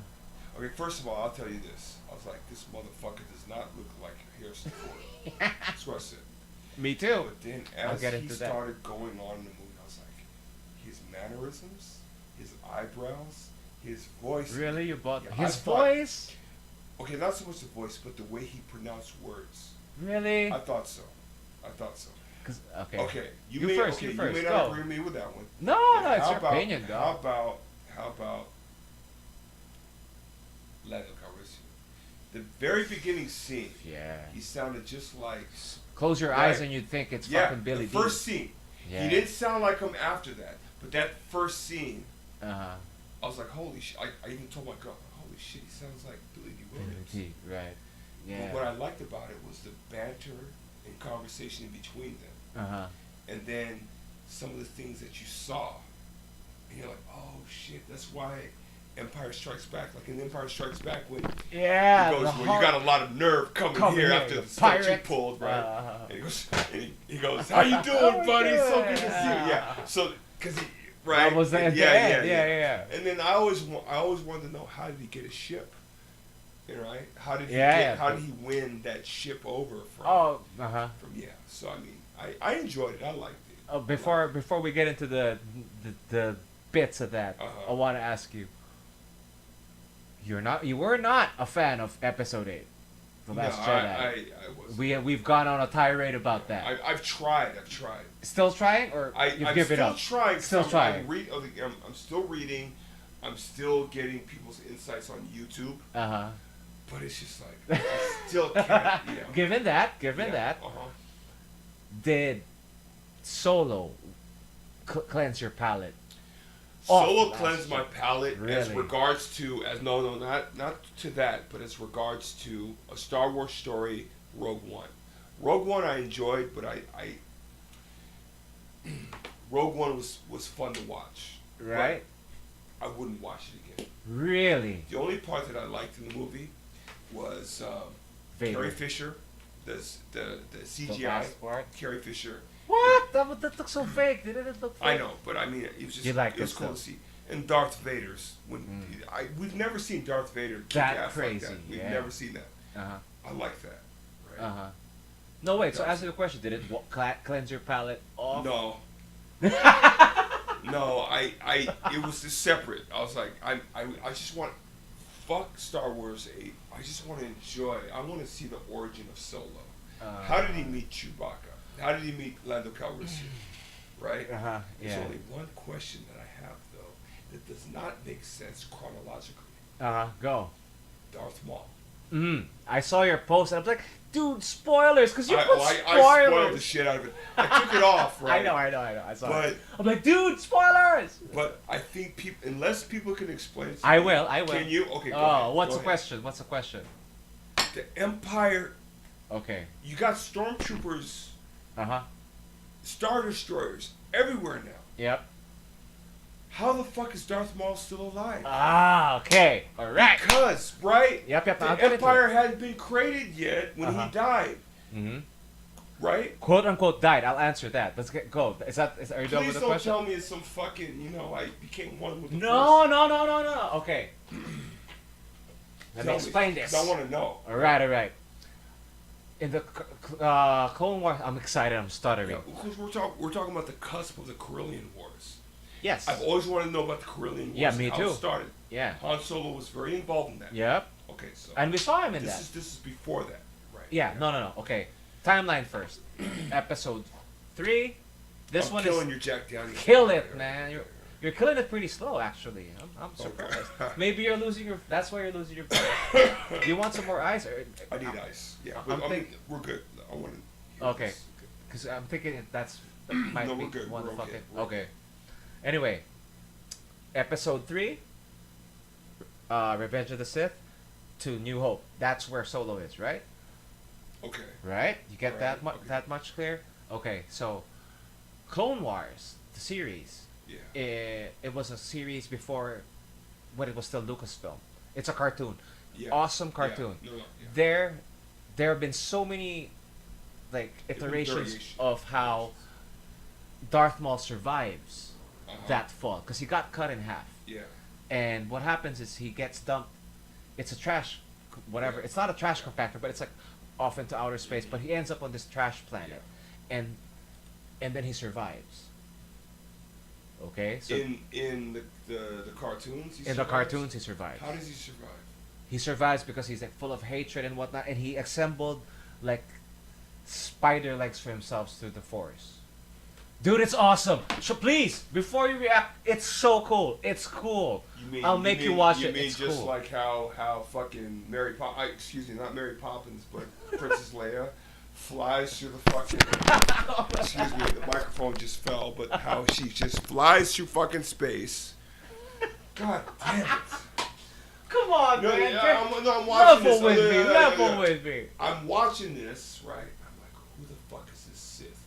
Okay, first of all, I'll tell you this. I was like, this motherfucker does not look like Harrison Ford. That's what I said. Me too. But then I'll as get he into that. started going on in the movie, I was like, his mannerisms, his eyebrows, his voice. Really? You bought Yeah, his I thought- voice? Okay, not so much the voice, but the way he pronounced words. Really? I thought so. Okay. Okay, You may, first, okay, you first, may go. not agree with me with that one. No, But no, it's how your about- opinion, How though. about Lando Calrissian? The very beginning scene, Yeah. he sounded just like. Close your Right. eyes and you'd think it's Yeah, fucking Billy the first scene. Yeah. He didn't sound like him after that, but that first scene, Uh huh. I was like, holy shit! I even told my girl, holy shit, he sounds like Billy D. Williams. Billy D. Right. Yeah. But what I liked about it was the banter and conversation in between them, Uh huh. and then some of the things that you saw, and you're like, oh shit, that's why Empire Strikes Back. Like in Empire Strikes Back, when Yeah. he goes, well, you got a lot of nerve coming here after the stuff you pirate. pulled, right? Uh-huh. And he goes, how you doing, buddy? So good to see you. Yeah. So, cause he, right? That was at the end. Yeah. And then I always wanted to know, how did he get a ship? Right? How did he how did he win that ship over from? Oh. Uh huh. From So I mean, I enjoyed it. I liked it. Oh, before we get into the bits of that, Uh-huh. I want to ask you. You were not a fan of Episode 8, The Last Jedi. I was. We've gone on a tirade about that. I've tried. Still trying, or you've given up? Trying. Still trying. I'm still reading. I'm still getting people's insights on YouTube. Uh huh. But it's just like I still can't. Given that, did Solo cleanse your palate? Solo cleansed my palate as Really? regards to not to that, but as regards to a Star Wars story, Rogue One. Rogue One I enjoyed, but I Rogue One was fun to watch. Right. But I wouldn't watch it again. Really? The only part that I liked in the movie was Vader. Carrie Fisher, the CGI. The last part? Carrie Fisher. What? That looked so fake. Didn't it look fake? I know, but I mean, it was just You liked it was it cool still? to see. And Darth Vader's we've never seen Darth Vader kick That ass crazy, like that. We've yeah. never seen that. Uh-huh. I like that. Right? Uh-huh. No, wait, so answer the question. Did it cleanse your palate off? No. No, it was just separate. I was like, I just want, fuck Star Wars 8. I just want to enjoy. I want to see the origin of Solo. How did he meet Chewbacca? How did he meet Lando Calrissian? Right? Uh-huh. There's Yeah. only one question that I have, though, that does not make sense chronologically. Uh-huh. Go. Darth Maul. I saw your post and I was like, dude, spoilers, because you put I spoilers. spoiled the shit out of it. I took it off, right? I know. I saw it. But- I'm like, dude, spoilers. But I think people, unless people can explain it to I me- will. Can you? Okay, go Oh, ahead. what's Go the ahead. question? The Empire, Okay. you got stormtroopers, Uh-huh. Star Destroyers everywhere now. Yep. How the fuck is Darth Maul still alive? Ah, okay. All right. Because, right? Yep. I'll The get into Empire hadn't been created yet when he died, Mm-hmm. right? Quote unquote died. I'll answer that. Let's go. Are you done with Please the don't question? tell me it's some fucking, I became one with the No. Force. Okay. Let me Tell explain me, this. 'cause I want to know. All right. In the Clone Wars, I'm excited. I'm stuttering. Yeah, because we're talking about the cusp of the Corellian Wars. Yes. I've always wanted to know about the Corellian Wars. Yeah, me how too. It started. Yeah. Han Solo was very involved in that. Yep. Okay, so. And we saw him in that. This is before that, right? Yeah. No. Okay. Timeline first. Episode 3. This one killing is your Jack Daniels. kill it, man. You're killing it pretty slow, actually. I'm surprised. Okay. Maybe you're losing your. That's why you're losing your. Do you want some more ice? Or, I need ice. Yeah, we're good. I want to. Okay. Because I'm thinking that might No, be we're good. one We're okay. fucking. We're Okay. Anyway, Episode 3, Revenge of the Sith, to New Hope. That's where Solo is, right? Okay. Right? You get Right, okay. that much clear? Okay, so Clone Wars, the series. Yeah. It was a series before when it was still Lucasfilm. It's a cartoon. Yeah. Awesome cartoon. Yeah. No, yeah. There have been so many like iterations variations. of how Darth Maul survives Uh-huh. that fall because he got cut in half. Yeah. And what happens is he gets dumped. It's a trash, whatever. Yeah. It's not a trash compactor, but it's like off into outer space. But he ends up on this trash planet, and then he survives. Okay, so In the cartoons. He in the survives? cartoons he survives. How does he survive? He survives because he's like full of hatred and whatnot, and he assembled like spider legs for himself through the force. Dude, it's awesome. So please, before you react, it's so cool. It's cool. I'll make you watch it. You mean It's just cool. like how fucking excuse me, not Mary Poppins, but Princess Leia flies through the fucking. Excuse me, the microphone just fell. But how she just flies through fucking space. God damn it. Come on, No, man. yeah, I'm watching this. Level with me. Yeah. Level with me. I'm watching this, right? I'm like, who the fuck is this Sith?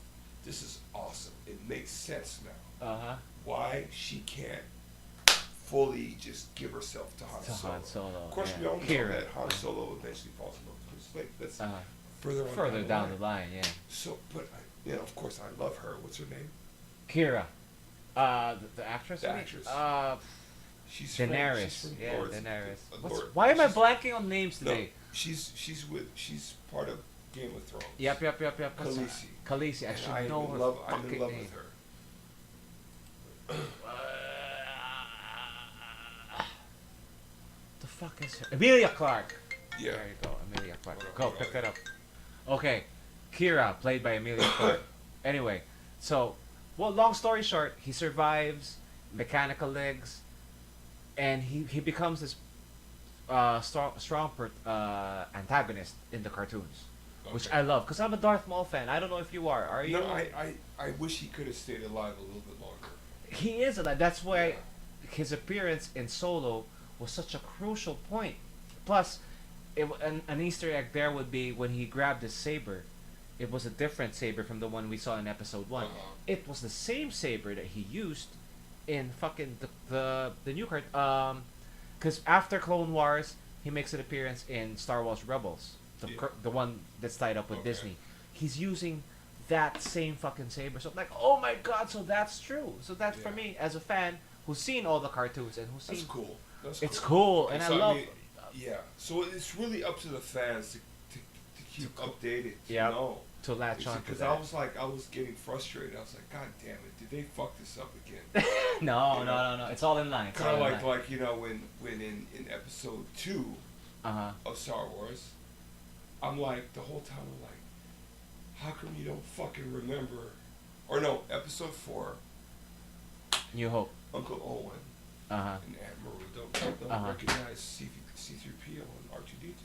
This is awesome. It makes sense now. Uh-huh. Why she can't fully just give herself to Han To Solo. Han Solo, Of course, yeah. we all know Kira. that Han Solo eventually falls in love with Princess Leia. That's Uh-huh. further on Down the line, yeah. So, but of course, I love her. What's her name? Kira. The actress? The I mean? actress. She's Daenerys. from Yeah, Lord- Daenerys. Lord- Why am I she's- blanking on names No, today? she's part of Game of Thrones. Yep. What's her- Khaleesi. Khaleesi. I And should I'm know in her love. I'm fucking in love name. with her. The fuck is her? Emilia Clarke. Yeah. There you go, Emilia Clarke. Whatever, Go, pick that up. Okay, Kira, played by Emilia Clarke. Anyway, so, well, long story short, he survives, mechanical legs, and he becomes this strong antagonist in the cartoons, which Okay. I love, because I'm a Darth Maul fan. I don't know if you are. Are you? No, I wish he could have stayed alive a little bit longer. He is alive. That's why his appearance in Solo was such a crucial point. Plus, an Easter egg there would be when he grabbed his saber. It was a different saber from the one we saw in Episode 1. Uh-huh. It was the same saber that he used in fucking the new card. Because after Clone Wars, he makes an appearance in Star Wars Rebels, the one that's tied up with Okay. Disney. He's using that same fucking saber. So I'm like, oh my god, so that's true. So that's for Yeah. me as a fan who's seen all the cartoons and who's That's seen. cool. That's It's cool, and So, I love. yeah. So it's really up to the fans to keep updated. Yep. You know. To latch on to Because that. I was getting frustrated. I was like, God damn it, did they fuck this up again? No, You no, no. It's all in line. Kind of like when in Episode 2 Uh-huh. of Star Wars, I'm like the whole time I'm like, how come you don't fucking remember? Or no, Episode 4, New Hope. Uncle Owen Uh-huh. and Aunt Maru don't Uh-huh. recognize C3PO and R2D2.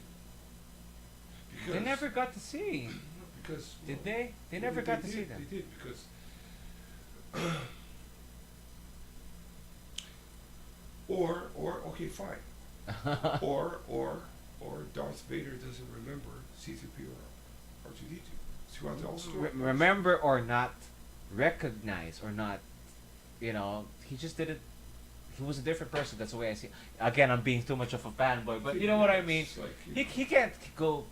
They never got to see. Because Did they? They never got to see them. They did because or okay, fine. or Darth Vader doesn't remember C3PO or R2D2. Throughout the whole story. Remember or not recognize or not, he just didn't. He was a different person. That's the way I see it. Again, I'm being too much of a fanboy, but you know what I mean. It's like, He can't go,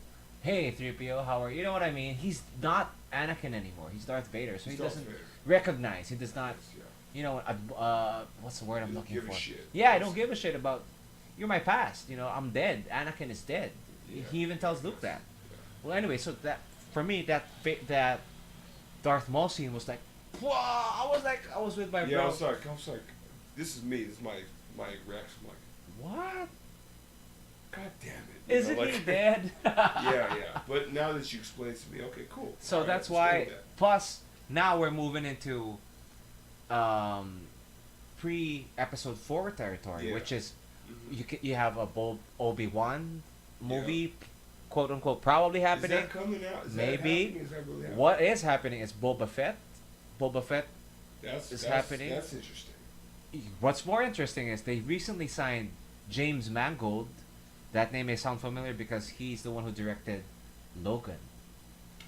hey 3PO, how are you? You know what I mean? He's not Anakin anymore. He's Darth Vader, so he Darth doesn't Vader. recognize. He does not. Yeah. You know, what's the word I'm He looking doesn't for? give a shit. Yeah, I don't give a shit about. You're my past. I'm dead. Anakin is dead. Yeah. He even tells Luke that. Well, anyway, so that for me that Darth Maul scene was like, whoa! I was with my Yeah, bro. I was like, this is me. This is my reaction. I'm like, What? God damn it! Isn't he dead? Yeah. But now that you explain it to me, okay, cool. So All right, that's let's go why. with that. Plus, now we're moving into pre-episode 4 territory, Yeah. which is Mhm. you have a Obi-Wan movie, quote unquote, probably happening. Is that coming out? Is Maybe. That happening? Is that really happening? What is happening is Boba Fett. That's happening. That's interesting. What's more interesting is they recently signed James Mangold. That name may sound familiar because he's the one who directed Logan.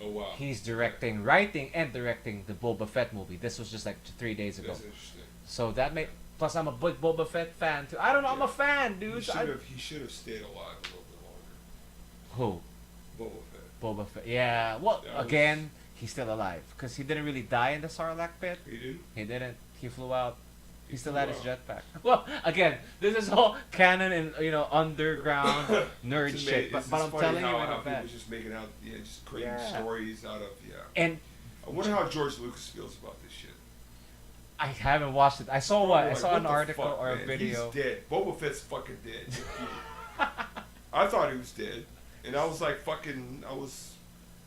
Oh wow. He's writing and directing the Boba Fett movie. This was just like 3 days ago. That's interesting. So that may. Plus, I'm a big Boba Fett fan too. I don't know. I'm a fan, dude. He should have stayed alive a little bit longer. Who? Boba Fett. Boba Fett. Yeah. Well, That was- again, he's still alive because he didn't really die in the Sarlacc pit. He didn't. He didn't. He flew out. He still flew had his out. jetpack. Well, again, this is all canon and underground nerd It's shit. But I'm funny telling you how right off people that. just making out, just creating Yeah. stories out of And I wonder how George Lucas feels about this shit. I haven't watched it. I saw what? I Like, saw what an the article fuck, or a man? video. He's dead. Boba Fett's fucking dead. I thought he was dead, and I was like, fucking, I was.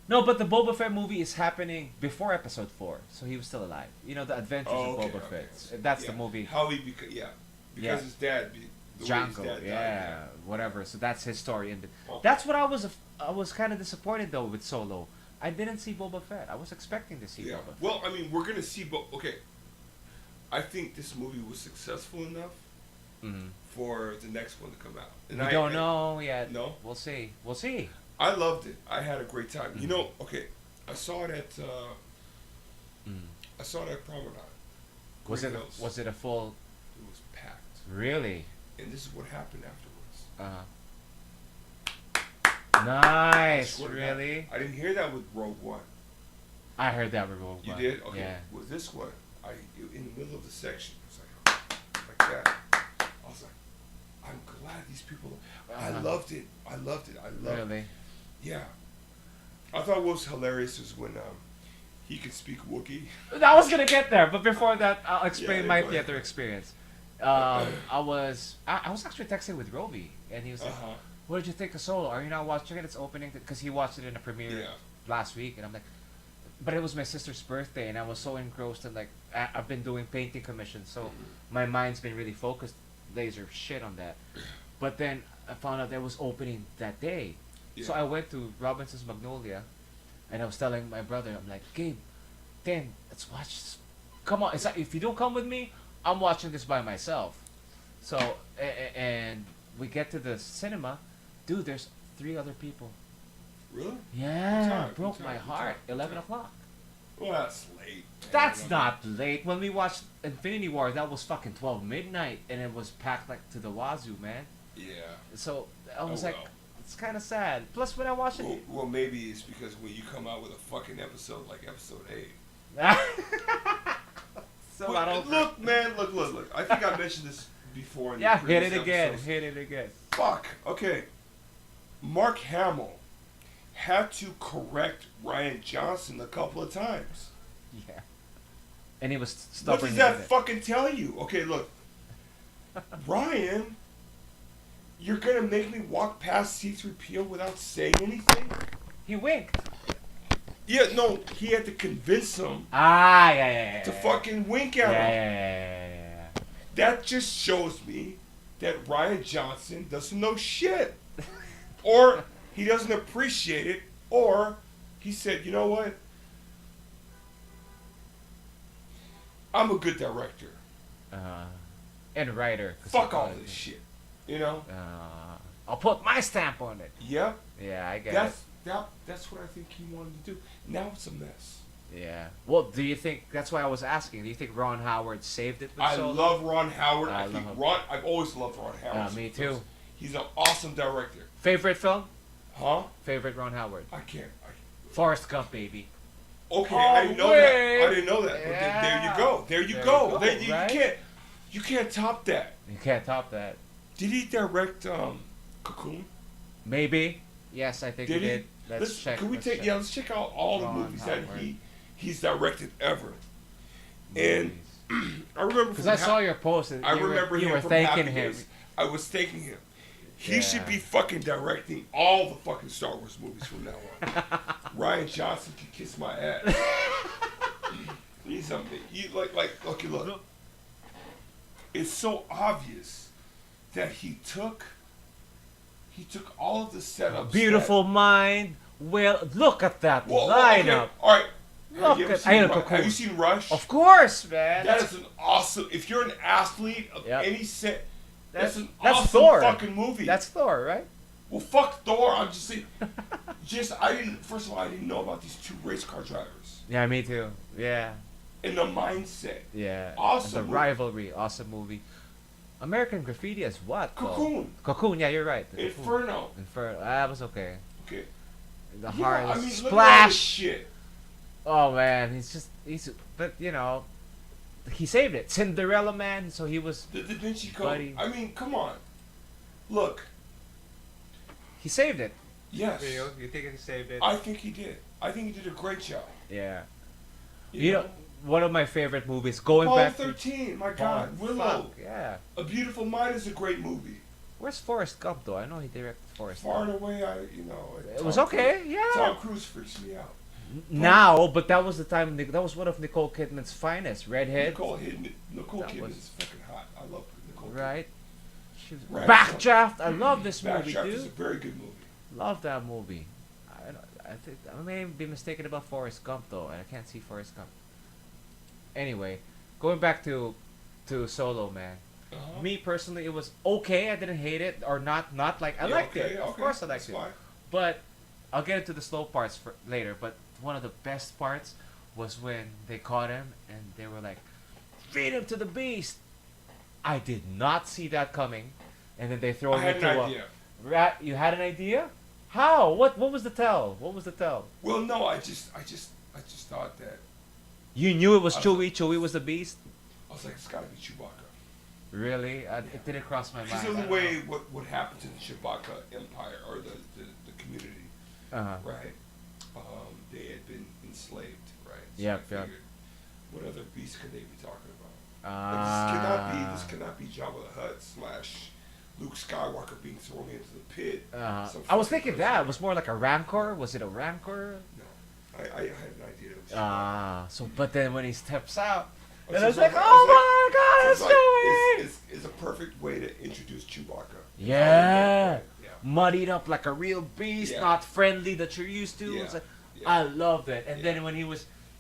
No, but the Boba Fett movie is happening before episode 4, so he was still alive. You know, the Adventures of Boba Fett. That's the movie. How he because Yeah. his dad, the way his Django, dad yeah, died, whatever. So that's his story, and Oh. that's what I was kind of disappointed though with Solo. I didn't see Boba Fett. I was expecting to see Yeah. Boba Fett. Well, I mean, we're gonna see, okay. I think this movie was successful enough Mhm. for the next one to come out. And We don't know yet. No? We'll see. We'll see. I loved it. I had a great time. Mm-hmm. You know, okay, I saw it at Mm. I saw it at Promenade. Was Green it Hills. was it a full? It was packed. Really? And this is what happened afterwards. Nice. Swear to God. Really? I didn't hear that with Rogue One. I heard that with Rogue You One. did? Okay. Yeah. With this one, in the middle of the section, it was like that. I was like, I'm glad these people. I Uh-huh. loved it. I loved it. Really? Yeah. I thought what was hilarious was when he could speak Wookiee. I was gonna get there, but before that, I'll explain Yeah, my go ahead. theater experience. I was actually texting with Roby, and he was like, Uh-huh. "What did you think of Solo? Are you not watching it? It's opening because he watched it in a premiere Yeah. last week." And I'm like, "But it was my sister's birthday, and I was so engrossed in like I've been doing painting commissions, so my mind's been really focused, laser shit on that." But then I found out it was opening that day, so Yeah. I went to Robinson's Magnolia, and I was telling my brother, I'm like, "Gabe, Dan, let's watch this. Come on, it's like, if you don't come with me, I'm watching this by myself." So and we get to the cinema, dude. There's 3 other people. Really? Yeah, time? broke What my time? heart. What 11 time? o'clock. Well, that's late. man. That's not late. When we watched Infinity War, that was fucking 12 midnight, and it was packed like to the wazoo, man. Yeah. So I was Oh, like, well. it's kind of sad. Plus, when I watched it, Well, maybe it's because when you come out with a fucking episode like episode 8. so I don't. Look, man, look. I think I mentioned this before. In Yeah, the hit previous it again. episodes. Hit it again. Fuck. Okay. Mark Hamill had to correct Ryan Johnson a couple of times. Yeah. And he was What stubborn. does that fucking tell you? Okay, look. Ryan, you're gonna make me walk past C-3PO without saying anything? He winked. Yeah, no, he had to convince him Yeah. to fucking wink Yeah, at him. yeah. That just shows me that Ryan Johnson doesn't know shit. Or he doesn't appreciate it, or he said, you know what? I'm a good director. And writer. Fuck all this shit. You know? I'll put my stamp on it. Yep. Yeah, I get That's what I think he wanted to do. Now it's a mess. it. Yeah. Well, do you think that's why I was asking? Do you think Ron Howard saved it with I Solo? love Ron Howard. I I think love him. I've always loved Ron Howard. Me too. He's an awesome director. Favorite film? Huh? Favorite Ron Howard? I can't. Forrest Gump, baby. Okay, Oh, I didn't know wait. that. I didn't know that. But Yeah. there you go. There you There go. you go, There- right? you can't top that. You can't top that. Did he direct Cocoon? Maybe. Yes, I think Did he he? did. Let's check. Can we take? Yeah, let's check out all the movies that he's directed ever. And I remember because I saw your post. And you were thanking him. I was thanking him. He should be fucking directing all the fucking Star Wars movies from now on. Ryan Johnson can kiss my ass. He's something. Okay, look. It's so obvious that he took all of the setups. Beautiful mind. Well, look at that lineup. Okay. All right. Have you seen Rush? Of course, man. That is an awesome. If you're an athlete of any set, that's an awesome Thor. fucking movie. That's Thor, right? Well, fuck Thor. I'm just saying. First of all, I didn't know about these two race car drivers. Yeah, me too. Yeah. And the mindset. Yeah. Awesome. The rivalry. Awesome movie. American Graffiti is what? Cocoon. Cocoon. Yeah, you're right. Inferno. That was okay. Okay. The hard Splash. Splash. Look at all this shit. Oh man, but he saved it. Cinderella Man, so he was The Da Vinci Code. buddy. I mean, come on. Look. He saved it. Yes. You think he saved it? I think he did. I think he did a great job. Yeah. You know, one of my favorite movies. Going Apollo back 13. My God, Willow. Fuck, yeah. A Beautiful Mind is a great movie. Where's Forrest Gump though? I know he directed Forrest Far Gump. and away, It was okay. Yeah. Tom Cruise freaks me out. Now, but that was the time. That was one of Nicole Kidman's finest. Redhead. Nicole Kidman is fucking hot. I love Nicole Kidman. Right. She was, Right. Backdraft. I love this movie, Backdraft dude. is a very good movie. Love that movie. I think I may be mistaken about Forrest Gump though, and I can't see Forrest Gump. Anyway, going back to Solo, man. Uh-huh. Me personally, it was okay. I didn't hate it or not like I liked it. Of course, I liked it. Fine. But I'll get into the slow parts for later. But one of the best parts was when they caught him and they were like, "Feed him to the beast." I did not see that coming, and then they throw him into an idea. Rat. You had an idea? How? What was the tell? What was the tell? Well, no, I just thought that. You knew it was Chewie. Chewie was the beast. I was like, it's got to be Chewbacca. Really? It didn't cross my mind. Because of the way what happened to the Chewbacca Empire or the community, right? They had been enslaved, right? So Yeah, I figured, what other beast could they be talking about? This cannot be Jabba the Hutt / Luke Skywalker being thrown into the pit. I was thinking that it was more like a Rancor. Was it a Rancor? No, I had an idea. It was but then when he steps out, and I was like, oh my God, it's Chewie! It's a perfect way to introduce Chewbacca. Yeah. Yeah. Muddied up like a real beast, not friendly that you're used to. Yeah. It's like, Yeah. I love that. And then when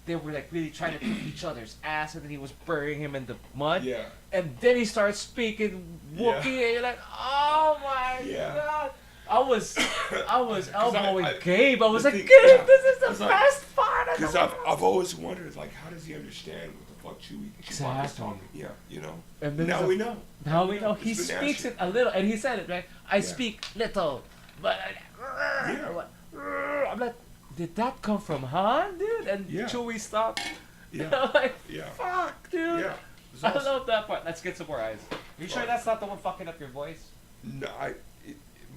they were like really trying to kick each other's ass, and then he was burying him in the mud. Yeah. And then he starts speaking Wookiee, and you're like, oh my God. I was elbowing Gabe. I was like, Gabe, this is the best part of Because the I've always wondered, like, how does he understand what the fuck Chewbacca's Exactly. talking? Yeah, you know. And then Now we know. Now we know. He It's been speaks natural. it a little, and he said it right. I speak little, but I'm like, did that come from Han, dude? And Chewie stopped. Yeah. I'm like, Yeah. fuck, dude. Yeah. I love that part. Let's get some more eyes. Are you sure that's not the one fucking up your voice? No,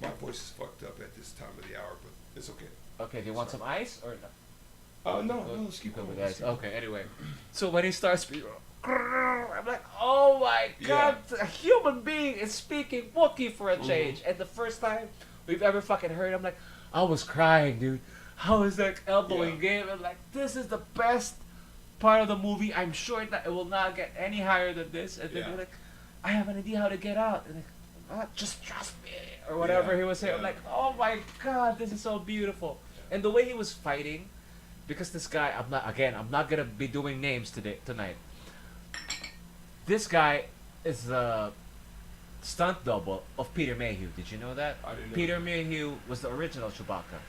my voice is fucked up at this time of the hour, but it's okay. Okay, do you want some ice or no? No, let's keep going. With ice. Okay, anyway. So when he starts speaking, I'm like, oh my God, a human being is speaking Wookiee for a change. And the first time we've ever fucking heard, I'm like, I was crying, dude. I was like elbowing Gabe. I'm like, this is the best part of the movie. I'm sure that it will not get any higher than this. And then they're like, I have an idea how to get out. And like, just trust me, or whatever he was saying. I'm like, oh my God, this is so beautiful. And the way he was fighting, because this guy, I'm not gonna be doing names tonight. This guy is the stunt double of Peter Mayhew. Did you know that? I didn't know Peter that. Mayhew was the original Chewbacca.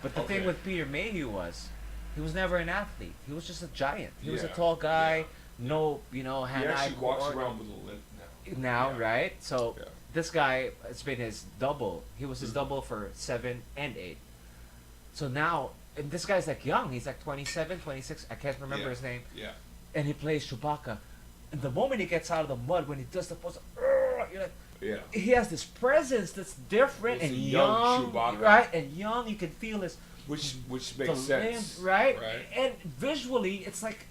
But the thing with Peter Mayhew was, he was never an athlete. He was just a giant. He was a tall guy, no, hand-eye He actually walks coordinate. around with a limp now. Right? So this guy, it's been his double. He was his double for 7 and 8. So now, and this guy's like young. He's like 27, 26. I can't remember his name. Yeah. And he plays Chewbacca. And the moment he gets out of the mud, when he does the pose, you're like, he has this presence that's different It's and a young young, Chewbacca. right? And young, you can feel his which the makes sense, limbs, right? And visually, it's like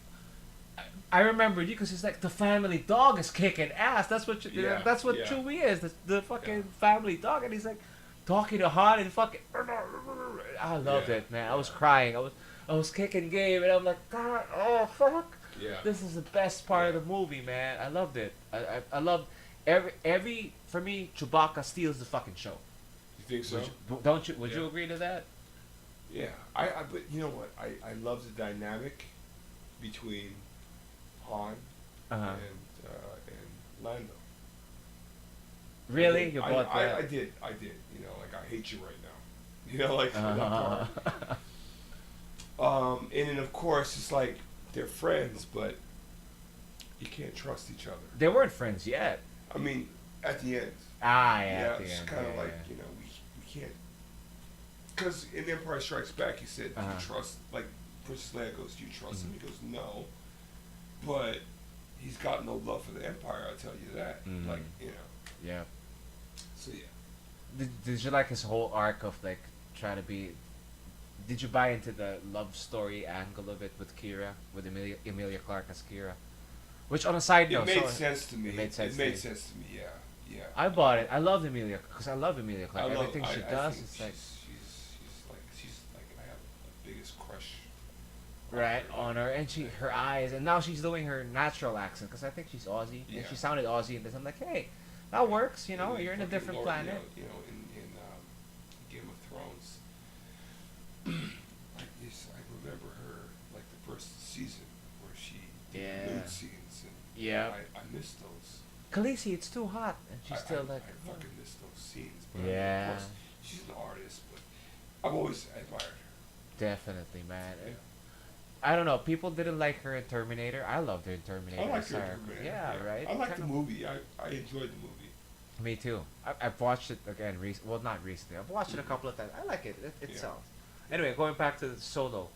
I remembered you because it's like the family dog is kicking ass. That's what that's what Chewie is. The fucking family dog, and he's like talking to Han and fucking. I loved it, man. I was crying. I was kicking game, and I'm like, God, oh fuck. Yeah. This is the best part of the movie, man. I loved it. I loved every for me. Chewbacca steals the fucking show. You think so? Don't you? Would you agree to that? Yeah. But you know what? I love the dynamic between Han and Lando. Really? You bought that? I did. You know, like I hate you right now. You know, like that part. And then of course it's like they're friends, but you can't trust each other. They weren't friends yet. I mean, at the end. Yeah, at the end. Kind of like you know we can't. Because in Empire Strikes Back, he said, "Do you trust?" Like Princess Leia goes, "Do you trust him?" He goes, "No," but he's got no love for the Empire. I'll tell you that. Like you know. Yeah. So yeah. Did you like his whole arc of like trying to be? Did you buy into the love story angle of it with Kira, with Emilia Clarke as Kira? Which on a side note, it made sense to me. It made sense to me. Yeah. I bought it. I loved Emilia because I love Emilia Clarke. Everything she does, it's like she's like I have the biggest crush. Right on her, and her eyes, and now she's doing her natural accent because I think she's Aussie, and she sounded Aussie in this. I'm like, hey, that works. You know, you're in a different planet. You know, in Game of Thrones, I remember her like the first season where she did nude scenes, and I miss those. Khaleesi, it's too hot, and she's still like. I fucking miss those scenes. But yeah. I mean, of course, she's an artist, but I've always admired her. Definitely, man. Yeah. I don't know. People didn't like her in Terminator. I loved her in Terminator. I liked her in Terminator. Yeah, right. I liked the movie. I enjoyed the movie. Me too. I've watched it again. Well, not recently. I've watched it a couple of times. I like it. It sells. Anyway, going back to Solo,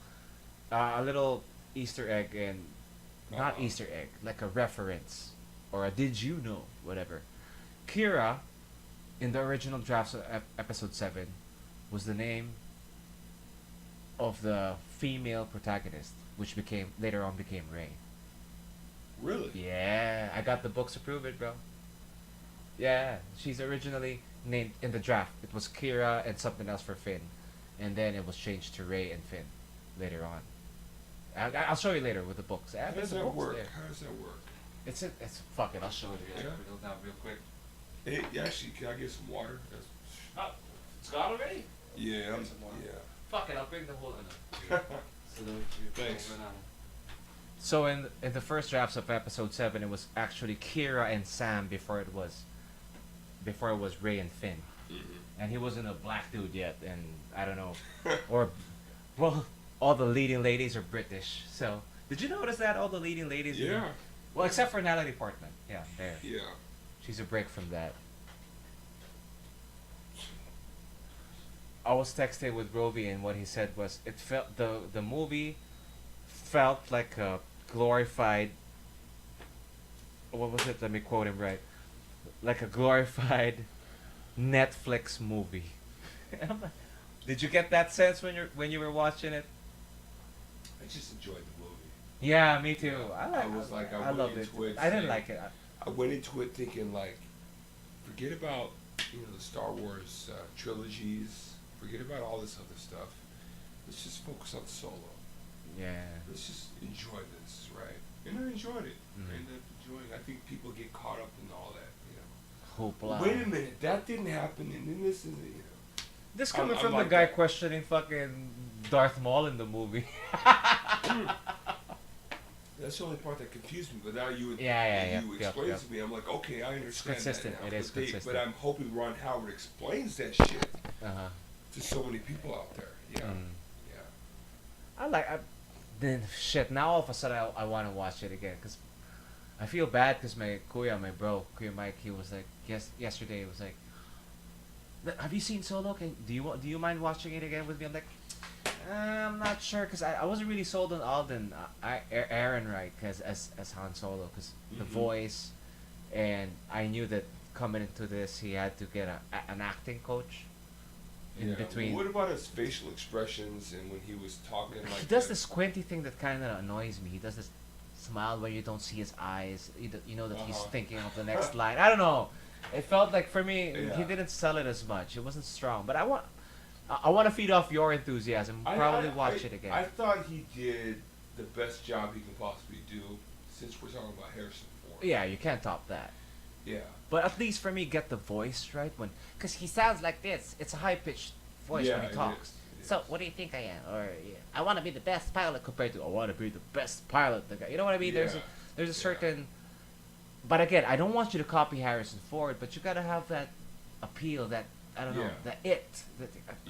a little Easter egg and not Easter egg, like a reference or a did you know, whatever. Kira, in the original drafts of Episode 7, was the name of the female protagonist, which later on became Rey. Really? Yeah, I got the books to prove it, bro. Yeah, she's originally named in the draft. It was Kira and something else for Finn, and then it was changed to Rey and Finn later on. I'll show you later with the books. How does that work? How does that work? It's fuck it. I'll show you real quick. Hey, actually, can I get some water? It's gone already. Yeah, Fuck it. I'll bring the whole. Thanks. So in the first drafts of Episode 7, it was actually Kira and Sam before it was Rey and Finn, and he wasn't a black dude yet, and I don't know, or well, all the leading ladies are British. So did you notice that all the leading ladies? Yeah. Well, except for Natalie Portman. Yeah, there. Yeah. She's a break from that. I was texting with Roby, and what he said was it felt the movie felt like a glorified. What was it? Let me quote him right. Like a glorified Netflix movie. Did you get that sense when you were watching it? I just enjoyed the movie. Yeah, me too. I loved it. I didn't like it. I went into it thinking like, forget about the Star Wars trilogies. Forget about all this other stuff. Let's just focus on Solo. Yeah. Let's just enjoy this, right? And I enjoyed it. I ended up enjoying it. I think people get caught up in all that, Hoopla. Wait a minute, that didn't happen, and then this is, This coming from the guy questioning fucking Darth Maul in the movie. That's the only part that confused me. But now you explain to me, I'm like, okay, I understand. It's consistent. That now. It is consistent. But I'm hoping Ron Howard explains that shit to so many people out there. Yeah, yeah. Then shit. Now all of a sudden I want to watch it again because I feel bad because my Kuya Mike, he was like, yesterday he was like, have you seen Solo? Do you mind watching it again with me? I'm like, I'm not sure because I wasn't really sold on Alden, Aaron Wright as Han Solo because the voice, and I knew that coming into this he had to get an acting coach, in between. What about his facial expressions and when he was talking like He does this squinty thing that kind of annoys me. He does this smile where you don't see his eyes. You know that he's thinking of the next line. I don't know. It felt like for me he didn't sell it as much. It wasn't strong. But I want to feed off your enthusiasm. Probably watch it again. I thought he did the best job he can possibly do since we're talking about Harrison Ford. Yeah, you can't top that. Yeah. But at least for me, get the voice right because he sounds like this. It's a high pitched voice when he talks. So what do you think I am? Or I want to be the best pilot compared to I want to be the best pilot. You know what I mean? Yeah. There's a certain. But again, I don't want you to copy Harrison Ford, but you gotta have that appeal. That I don't know. That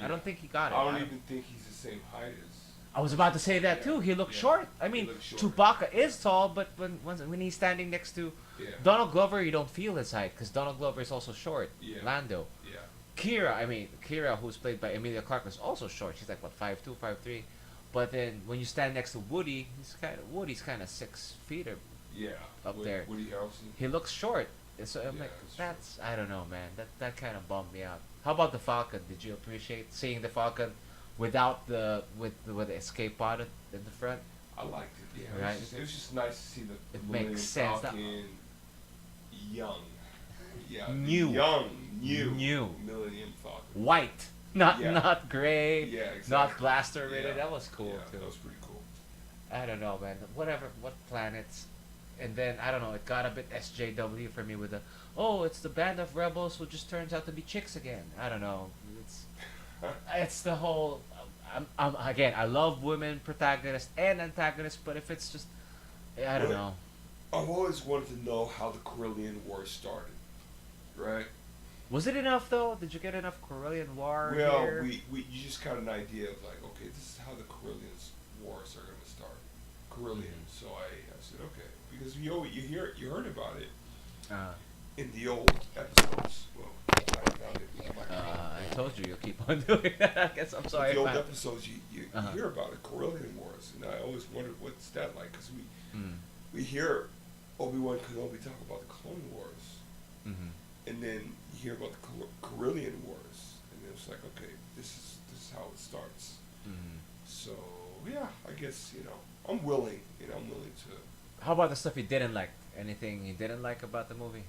I don't think he got it. I don't even think he's the same height as. I was about to say that too. He looked short. I mean, Chewbacca is tall, but when he's standing next to Donald Glover, you don't feel his height because Donald Glover is also short. Yeah. Lando. Yeah. Kira, who's played by Emilia Clarke, is also short. She's like what 5'2", 5'3", but then when you stand next to Woody, Woody's kind of 6 feet or up there. Woody Harrelson. He looks short. So I'm like, that's I don't know, man. That kind of bummed me out. How about the Falcon? Did you appreciate seeing the Falcon without with the escape pod in the front? I liked it. Yeah. Right. It was just nice to see the It makes sense. Falcon young. Yeah. New. Millennium Falcon. White, not gray. Yeah, exactly. Not blaster rated. That was cool too. That was pretty cool. I don't know, man. What planets? And then I don't know. It got a bit SJW for me with it's the band of rebels who just turns out to be chicks again. I don't know. It's the whole. Again, I love women protagonists and antagonists, but if it's just, I don't know. I've always wanted to know how the Carillion War started, right? Was it enough though? Did you get enough Carillion War? Well, here? you just got an idea of like, okay, this is how the Carillion Wars are going to start. Carillion. So I said, okay, because you heard about it in the old episodes. Well, I told you'll keep on doing that. I guess I'm sorry. In the old episodes, you hear about it, Carillion Wars, and I always wondered what's that like, because we hear Obi-Wan Kenobi talk about the Clone Wars, and then you hear about the Carillion Wars, and it's like, okay, this is how it starts. So yeah, I guess I'm willing to. How about the stuff you didn't like? Anything you didn't like about the movie?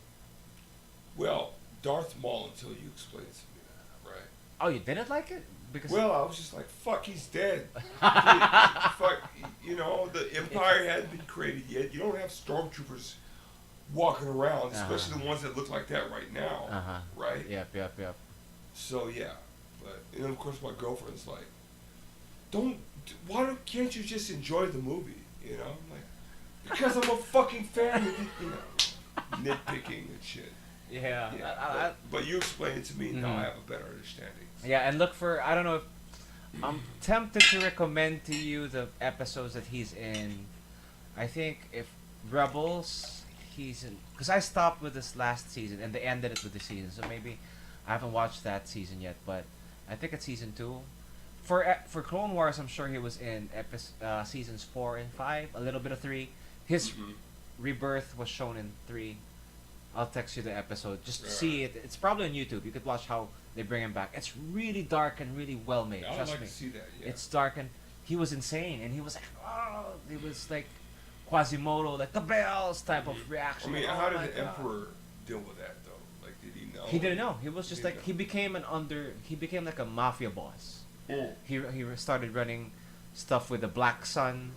Well, Darth Maul until you explained to me that, right? Oh, you didn't like it? Because I was just like, fuck, he's dead. Fuck, the Empire hadn't been created yet. You don't have stormtroopers walking around, especially the ones that look like that right now, right? Yep. So yeah, but of course my girlfriend's like, can't you just enjoy the movie? I'm like, because I'm a fucking fan of it, nitpicking and shit. Yeah. But you explained it to me, now I have a better understanding. Yeah, and look for, I don't know if, I'm tempted to recommend to you the episodes that he's in. I think if Rebels, he's in, because I stopped with this last season, and they ended it with the season, so maybe I haven't watched that season yet, but I think it's season 2. For Clone Wars, I'm sure he was in seasons 4 and 5, a little bit of 3. His rebirth was shown in 3. I'll text you the episode just to see it. It's probably on YouTube. You could watch how they bring him back. It's really dark and really well made. I'd Trust like me. to see that. Yeah. It's dark and he was insane and he was like, it was like Quasimodo, like the bells type of reaction. I mean, how did the Emperor deal with that though? Like, did he know? He didn't know. He was just like he became like a mafia boss. He started running stuff with the Black Sun.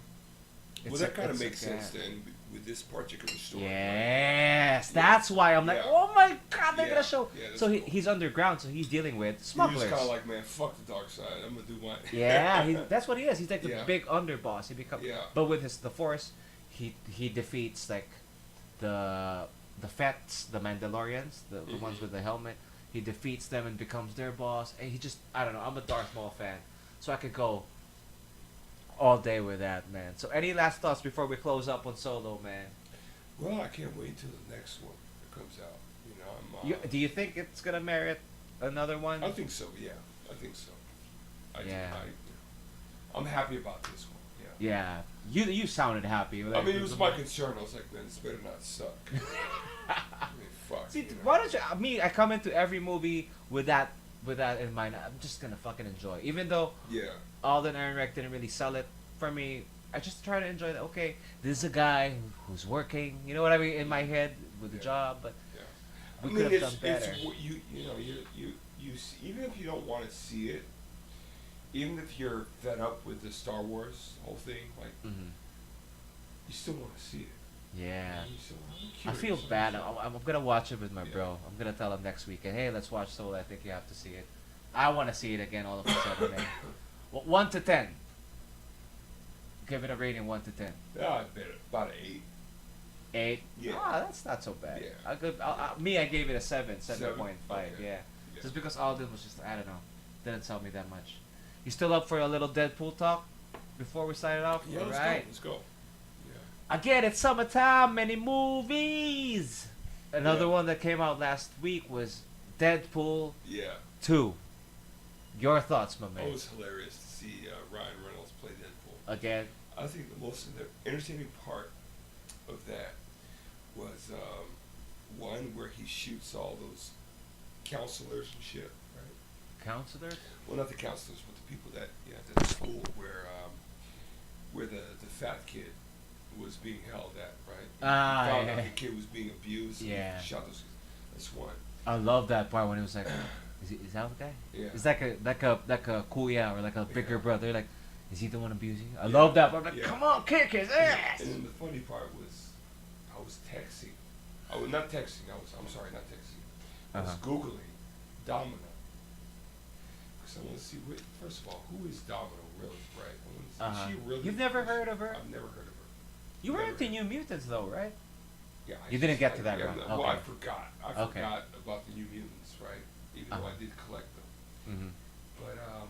Well, that kind of makes sense then with this particular story. Yes, that's why I'm like, oh my god, they're gonna show. Yeah, so he's underground, so he's dealing with smugglers. He's kind of like, man, fuck the dark side. I'm gonna do my. Yeah, that's what he is. He's like the big underboss. He becomes. Yeah. But with the Force, he defeats like the Fets, the Mandalorians, the ones with the helmet. He defeats them and becomes their boss. And he just, I don't know. I'm a Darth Maul fan, so I could go all day with that, man. So any last thoughts before we close up on Solo, man? Well, I can't wait till the next one that comes out. Do you think it's gonna merit another one? I think so. Yeah, I think so. I'm happy about this one. Yeah. You sounded happy. Like, I mean, it was my concern. I was like, man, this better not suck. I mean, fuck. See, why don't you? I come into every movie with that with that in mind, I'm just gonna fucking enjoy. Even though Yeah. Alden Ehrenreich didn't really sell it for me, I just try to enjoy that. Okay, this is a guy who's working. You know what I mean in my head with the job, but Yeah. we I could mean, have done better. it's what you know even if you don't want to see it, even if you're fed up with the Star Wars whole thing, like Mm-hmm. you still want to see it. Yeah. You still, I I'm feel curious. bad. I'm gonna watch it with my Yeah. bro. I'm gonna tell him next week, hey, let's watch Soul. I think you have to see it. I want to see it again all of a sudden, man. 1 to 10. Give it a rating 1 to 10. Yeah, I bet about an 8. 8. Yeah. Ah, that's not so bad. Yeah. I gave it a 7, 7.5. Okay. Yeah. Yeah. Just because Alden was just, I don't know, didn't tell me that much. You still up for a little Deadpool talk before we sign it off? Yeah, All let's right. go. Let's go. Yeah. Again, it's summertime. Many movies. Another Yeah. one that came out last week was Deadpool Yeah. 2. Your thoughts, my man? It was hilarious to see Ryan Reynolds play Deadpool. Again. I think the most entertaining part of that was one where he shoots all those counselors and shit, right? Counselor? Well, not the counselors, but the people that at the school where the fat kid was being held at, right? Ah, He found yeah. out the kid was being abused. And Yeah. he shot those. That's one. I love that part when it was like, is that the guy? Yeah. It's like a kuya or like a bigger Yeah. brother. Like, is he the one abusing? I Yeah. love that part. Like, Yeah. come on, kick his ass. And then the funny part was, I was texting. I was not texting. I'm sorry, not texting. I was googling Domino. Because I want to see first of all, who is Domino really, right? I want to see, is she really? You've never heard of her? I've never heard of her. You were Never into heard. New Mutants though, right? Yeah. You didn't get to that yeah, round. Well, Okay. I forgot. I Okay. forgot about the New Mutants, right? Even though I did collect them. Mm-hmm. But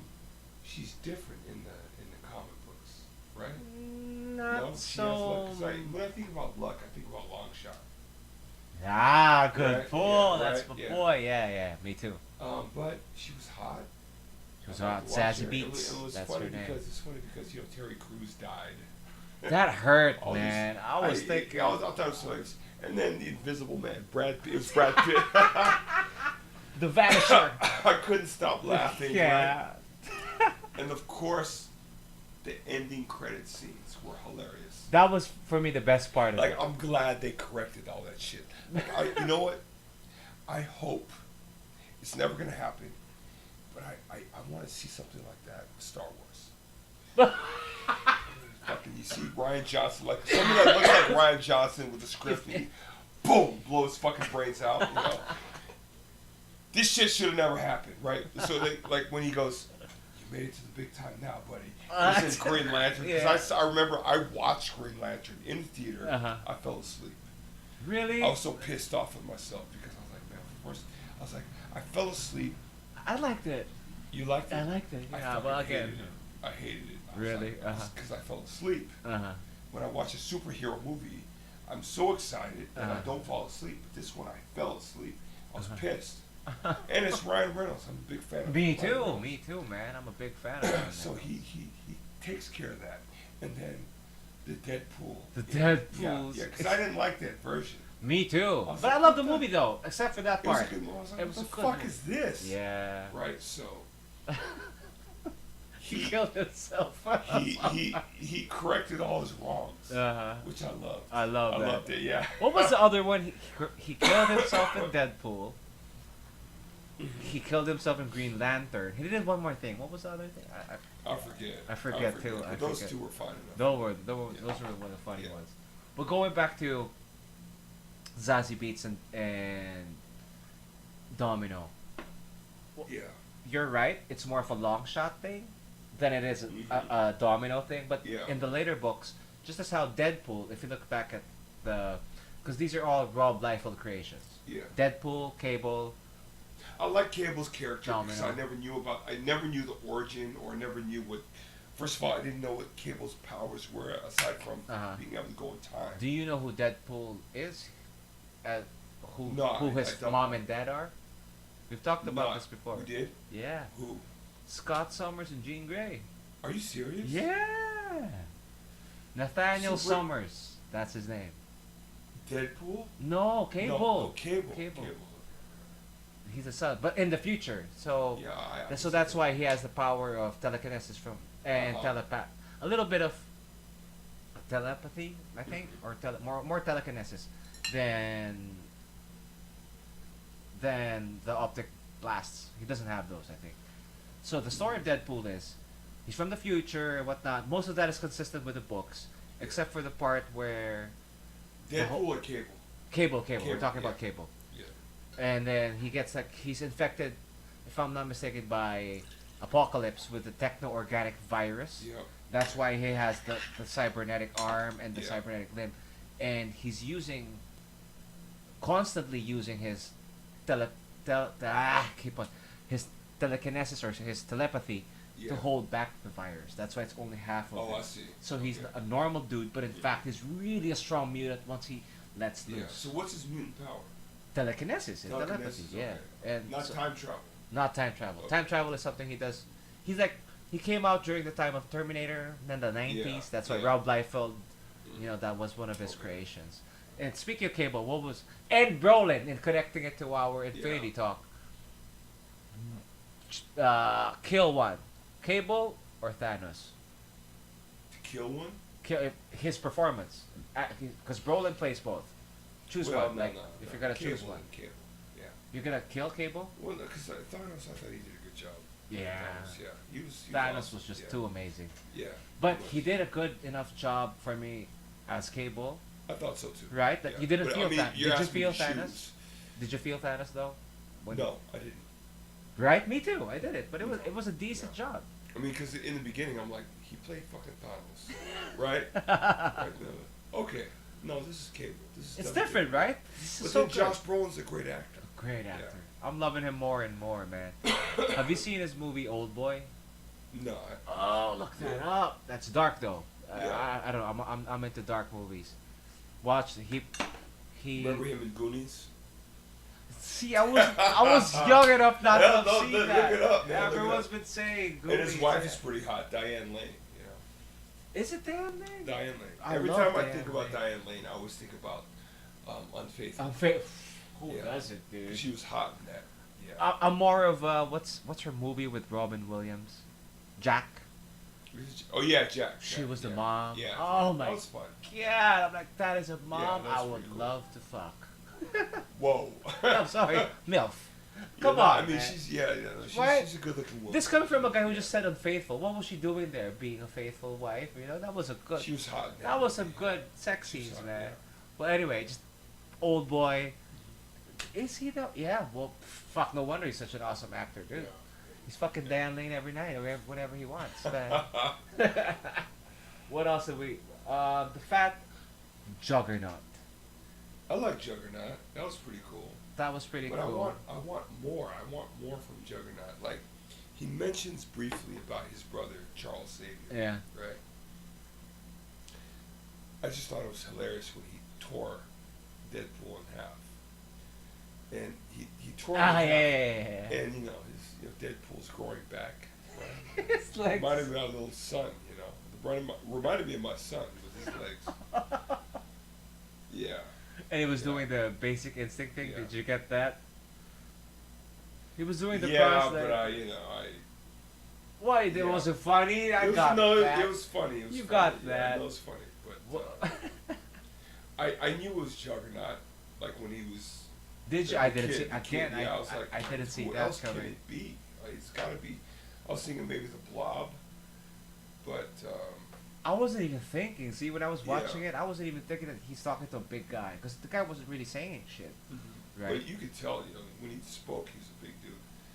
she's different in the comic books, right? Not No, she has so. luck. 'Cause when I think about luck, I think about Longshot. Ah, good Right, pull. yeah, That's right, my yeah. boy. Yeah, me too. But she was hot. She was I hot. liked to watch Sassy her. Beats. It was That's funny her name. because it's funny because Terry Crews died. That hurt, All these- man. I was thinking. I thought it was hilarious. And then the Invisible Man, Brad Pitt. It was Brad Pitt. The Vanisher. I couldn't stop laughing. Yeah. Right? And of course, the ending credit scenes were hilarious. That was for me the best part of Like, it. I'm glad they corrected all that shit. Like, you know what? I hope it's never gonna happen, but I want to see something like that with Star Wars. Fucking, you see Ryan Johnson, like something that looks like Ryan Johnson with the script, and he, boom, blow his fucking brains out. You know, this shit should have never happened, right? So they, like when he goes, "You made it to the big time now, buddy." This is Green Lantern. Because I remember I watched Green Lantern in the theater. I fell asleep. Really? I was so pissed off with myself because I was like, man, first, I was like, I fell asleep. I liked it. You liked it? I liked it. I Yeah, fucking well, hated again. it. I hated it. Really? Because I fell asleep. When I watch a superhero movie, I'm so excited that I don't fall asleep. But this one, I fell asleep. I was pissed. And it's Ryan Reynolds. I'm a big fan of Me Ryan too. Reynolds. Me too, man. I'm a big fan of him. So he takes care of that. And then the Deadpool. The Yeah, Deadpools. because I didn't like that version. Me too. was But I like, love the what the- movie though, except for that It was a part. good movie. I was like, It what was the a good fuck movie. is this? Yeah. Right, so He killed himself. he corrected all his wrongs, which I loved. I love that. I loved it, yeah. What was the other one? He killed himself in Deadpool. He killed himself in Green Lantern. He did one more thing. What was the other thing? I forget. I forget too. But I those forget. two were fine enough. Those were one of the funny Yeah. ones. But going back to Zazie Beetz and Domino, Yeah. you're right. It's more of a long shot thing than it is a Domino thing. But Yeah. in the later books, just as how Deadpool, if you look back at because these are all Rob Liefeld creations. Yeah. Deadpool, Cable. I like Cable's character because Domino. I never knew the origin, or I never knew what. First of all, I didn't know what Cable's powers were aside from being able to go in time. Do you know who Deadpool is? Who No, who I his don't. mom and dad are? We've talked about this before. We did? Yeah. Who? Scott Summers and Jean Grey. Are you serious? Yeah. Nathaniel So wait- Summers. That's his name. Deadpool? No, Cable. No, Cable. Cable. he's a son, but in the future. So Yeah, so that's why he has the power of telekinesis from and telepath. A little bit of telepathy, I think, or more telekinesis than the optic blasts. He doesn't have those, I think. So the story of Deadpool is he's from the future and whatnot. Most of that is consistent with the books, except for the part where Deadpool or Cable? Cable. We're talking about Cable. Yeah. And then he gets like he's infected, if I'm not mistaken, by Apocalypse with the techno-organic virus. Yeah. That's why he has the cybernetic arm and the Yeah. cybernetic limb, and he's constantly using his keep on his telekinesis or his telepathy to hold back the virus. That's why it's only half of it. I see. So he's a normal dude, but in fact he's really a strong mutant once he lets loose. So what's his mutant power? Telekinesis, his telepathy, okay. And Not time travel. not time travel. Okay. Time travel is something he does. He's like he came out during the time of Terminator, and then the 90s. Yeah, That's why yeah. Rob Liefeld, that was one of his creations. And speaking of Cable, what was and Brolin in connecting it to our Infinity talk? Kill one, Cable or Thanos? To kill one? Kill his performance, because Brolin plays both. Choose one. If you're gonna choose one, Cable. Yeah. you're gonna kill Cable. Well, because Thanos, I thought he did a good job. Yeah. He was Thanos awesome. was just too amazing. Yeah. But he did a good enough job for me as Cable, I thought so too. right? That you didn't But, feel I mean, Thanos. you're Did you asking me feel to Thanos? choose. Did you feel Thanos though? No, I didn't. Right, me too. I did it, but it was a decent job. I mean, because in the beginning, I'm like, he played fucking Thanos, right? Right, no. Okay, no, this is Cable. This is It's definitely different, right? This But is so then good. Josh Brolin's a great actor. Great actor. I'm loving him more and more, man. Have you seen his movie Old Boy? No, Oh, look that up. That's dark though. Yeah. I don't know. I'm into dark movies. Watch he. remember him in Goonies? See, I was young enough not to have seen look that. it up, man. Everyone's been saying. And his Goonies, wife yeah. is pretty hot, Diane Lane. Is it Diane Lane? Diane Lane. I Every love time I Diane think about Lane. Diane Lane, I always think about Unfaithful. Who Yeah. doesn't, dude? She was hot in that. Yeah. I'm more of what's her movie with Robin Williams? Jack. Oh yeah, Jack. She Jack, was the yeah. mom. Yeah. Oh my That was fun. god! I'm like, that is a mom that's I would pretty cool. love to fuck. Whoa. I'm sorry, MILF. Yeah, Come no, on, I mean, man. she's Right? she's a good-looking woman. This coming from a guy who just said unfaithful. What was she doing there? Being a faithful wife? That was a good. She was hot. In That was some good sex She was scenes, hot, man. yeah. Well, anyway, just Old Boy. Is he though? Yeah. Well, fuck. No wonder he's such an awesome actor, dude. Yeah. He's fucking Dan Lane every night, or whatever he wants. Man. What else did we? The Fat Juggernaut. I like Juggernaut. That was pretty cool. That was pretty But cool. I want more. I want more from Juggernaut. Like, he mentions briefly about his brother Charles Xavier. Yeah. Right. I just thought it was hilarious when he tore Deadpool in half. And he tore him in half. Yeah. And Deadpool's growing back. Right? It's like. Reminded me of my little son. Reminded me of my son with his legs. Yeah. And he was doing the Basic Instinct thing. Yeah. Did you get that? He was doing the Yeah, cross leg. but Why? It Yeah. wasn't funny. I it was, got no, that. it was funny. It was You funny. got Yeah, that. it was funny, but Wha- I knew it was Juggernaut, like when he was. Did you? the I didn't kid, see. the Again, kid, yeah, I was like, I didn't see who that else can coming. it be? It's got to be. I was thinking maybe the Blob, but I wasn't even thinking. See, when I was Yeah. watching it, I wasn't even thinking that he's talking to a big guy because the guy wasn't really saying shit. Right? but you could tell, when he spoke, he was a big dude.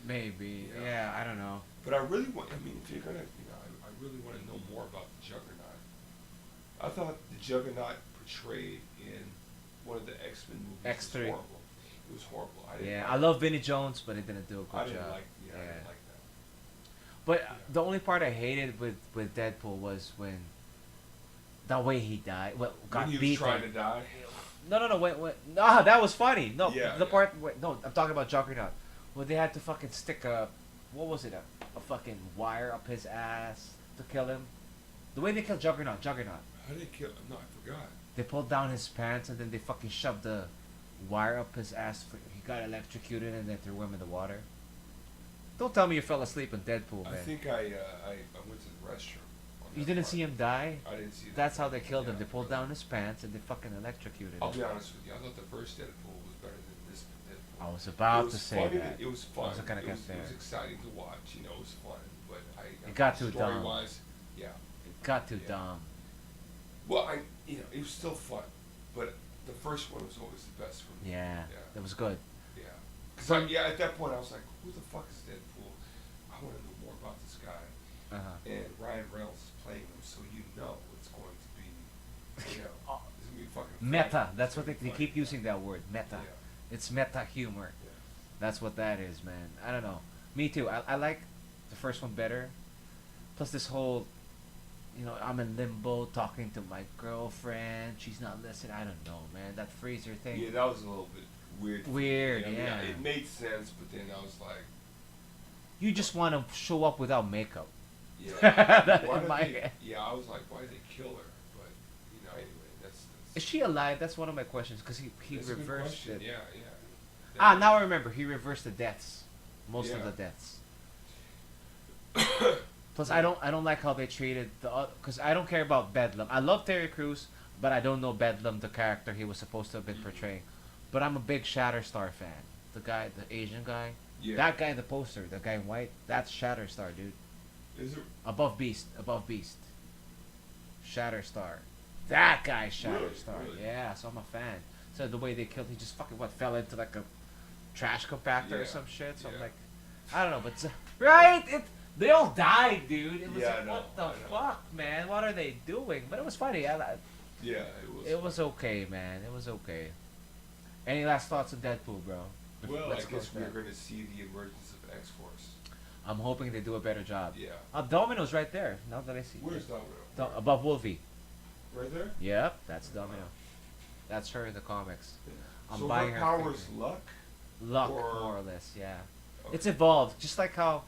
Maybe. Yeah. Yeah. I don't know. But I really want. I mean, if you're gonna, I really want to know more about the Juggernaut. I thought the Juggernaut portrayed in one of the X-Men movies X3. was horrible. It was horrible. I didn't Yeah, like I love Vinnie Jones, but he didn't do a good I didn't job. like. Yeah, I didn't like that. But Yeah. the only part I hated with Deadpool was when the way he died. Well, got When he was beaten. trying to die. No. No, that was funny. No, Yeah, the yeah. part. No, I'm talking about Juggernaut. Where they had to fucking stick what was it? A fucking wire up his ass to kill him. The way they killed Juggernaut. How did they kill? No, I forgot. They pulled down his pants and then they fucking shoved the wire up his ass. He got electrocuted and then threw him in the water. Don't tell me you fell asleep in Deadpool, man. I think I went to the restroom. You didn't see him die? I didn't see that. That's how they killed him. Yeah, They pulled down his pants and they fucking electrocuted him. I'll be honest with you. I thought the first Deadpool was better than this Deadpool. I was about to say that. It was fun. I wasn't gonna get there. It was exciting to watch. You know, it was fun. But It got too dumb. Story-wise, yeah. It got too dumb. Well, it was still fun, but the first one was always the best for me. Yeah, it was good. Yeah. Because at that point I was like, who the fuck is Deadpool? I want to know more about this guy. And Ryan Reynolds is playing him, so you know it's going to be, it's going to be fucking Meta. funny. That's what they keep using that word. Meta. Yeah. It's meta humor. Yeah. That's what that is, man. I don't know. Me too. I like the first one better. Plus this whole, I'm in limbo talking to my girlfriend. She's not listening. I don't know, man. That Fraser thing. Yeah, that was a little bit weird. Weird, I mean, yeah. it made sense, but then I was like, You just want to show up without makeup. yeah. Yeah, I was like, why did they kill her? But anyway, that's Is she alive? That's one of my questions because he that's a good reversed question. it. Yeah. Now I remember. He reversed the deaths. Most of Yeah. the deaths. Plus, I don't like how they treated the because I don't care about Bedlam. I love Terry Crews, but I don't know Bedlam, the character he was supposed to have been portraying. But I'm a big Shatterstar fan. The guy, the Asian guy. Yeah. That guy in the poster, the guy in white, that's Shatterstar, dude. Is it? Above Beast. Shatterstar. That guy's Shatterstar. Really? Yeah, so I'm a fan. So the way they killed, he just fucking fell into like a trash compactor or some shit. So I'm like, I don't know, but right? They all died, dude. It was like, what the fuck, man? What are they doing? But it was funny. Yeah, it was. It was okay, man. It was okay. Any last thoughts on Deadpool, bro? Well, Let's I guess close we're that. going to see the emergence of X-Force. I'm hoping they do a better job. Yeah. Domino's right there. Now that I see. Where's Domino? Above Wolvie. Right there? Yep, that's Domino. That's her in the comics. Yeah. I'm so buying her her power is figure. luck? Luck, Or- more or less, yeah. Okay. It's evolved, just like how,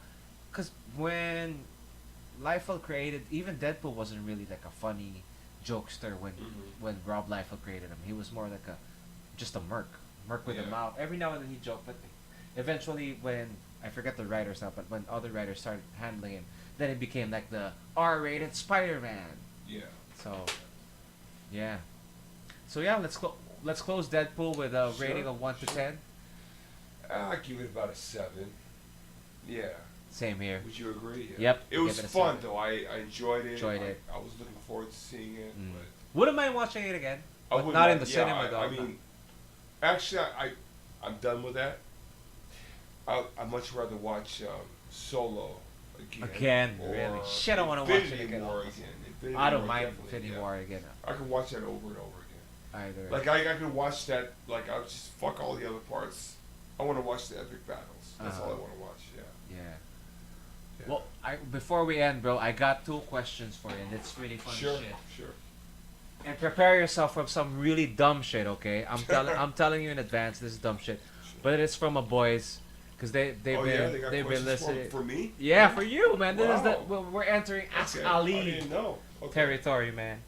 because when Liefeld created, even Deadpool wasn't really like a funny jokester when Rob Liefeld created him. He was more like just a merc with a mouth. Every now and then he joked, but eventually when, I forget the writers now, but when other writers started handling him, then it became like the R-rated Spider-Man. Yeah. So, yeah. So yeah, let's close Deadpool with a rating of 1 to 10. I give it about a 7. Yeah. Same here. Would you agree? Yeah. Yep, It was give it a fun 7. though. I enjoyed it. Enjoyed it. I was looking forward to seeing it. But Wouldn't mind watching it again. I But wouldn't not in mind- the cinema though. I mean, actually, I'm done with that. I'd much rather watch Solo again. or really? Shit, I wanna watch it Infinity again. War again. Infinity I don't War, mind definitely, Infinity yeah. War again I could watch that over and over again. either. Like I could watch that. Like I'll just fuck all the other parts. I want to watch the epic battles. That's all I want to watch. Yeah. Yeah. Well, before we end, bro, I got 2 questions for you, and it's really fun Sure. shit. Sure. And prepare yourself for some really dumb shit, okay? I'm telling you in advance, this is dumb shit, but it's from a boys, cause they've They got been questions listening. for me. Yeah, for you, man. This is Wow. we're entering Ask Okay. Ali I didn't know. Okay. territory, man.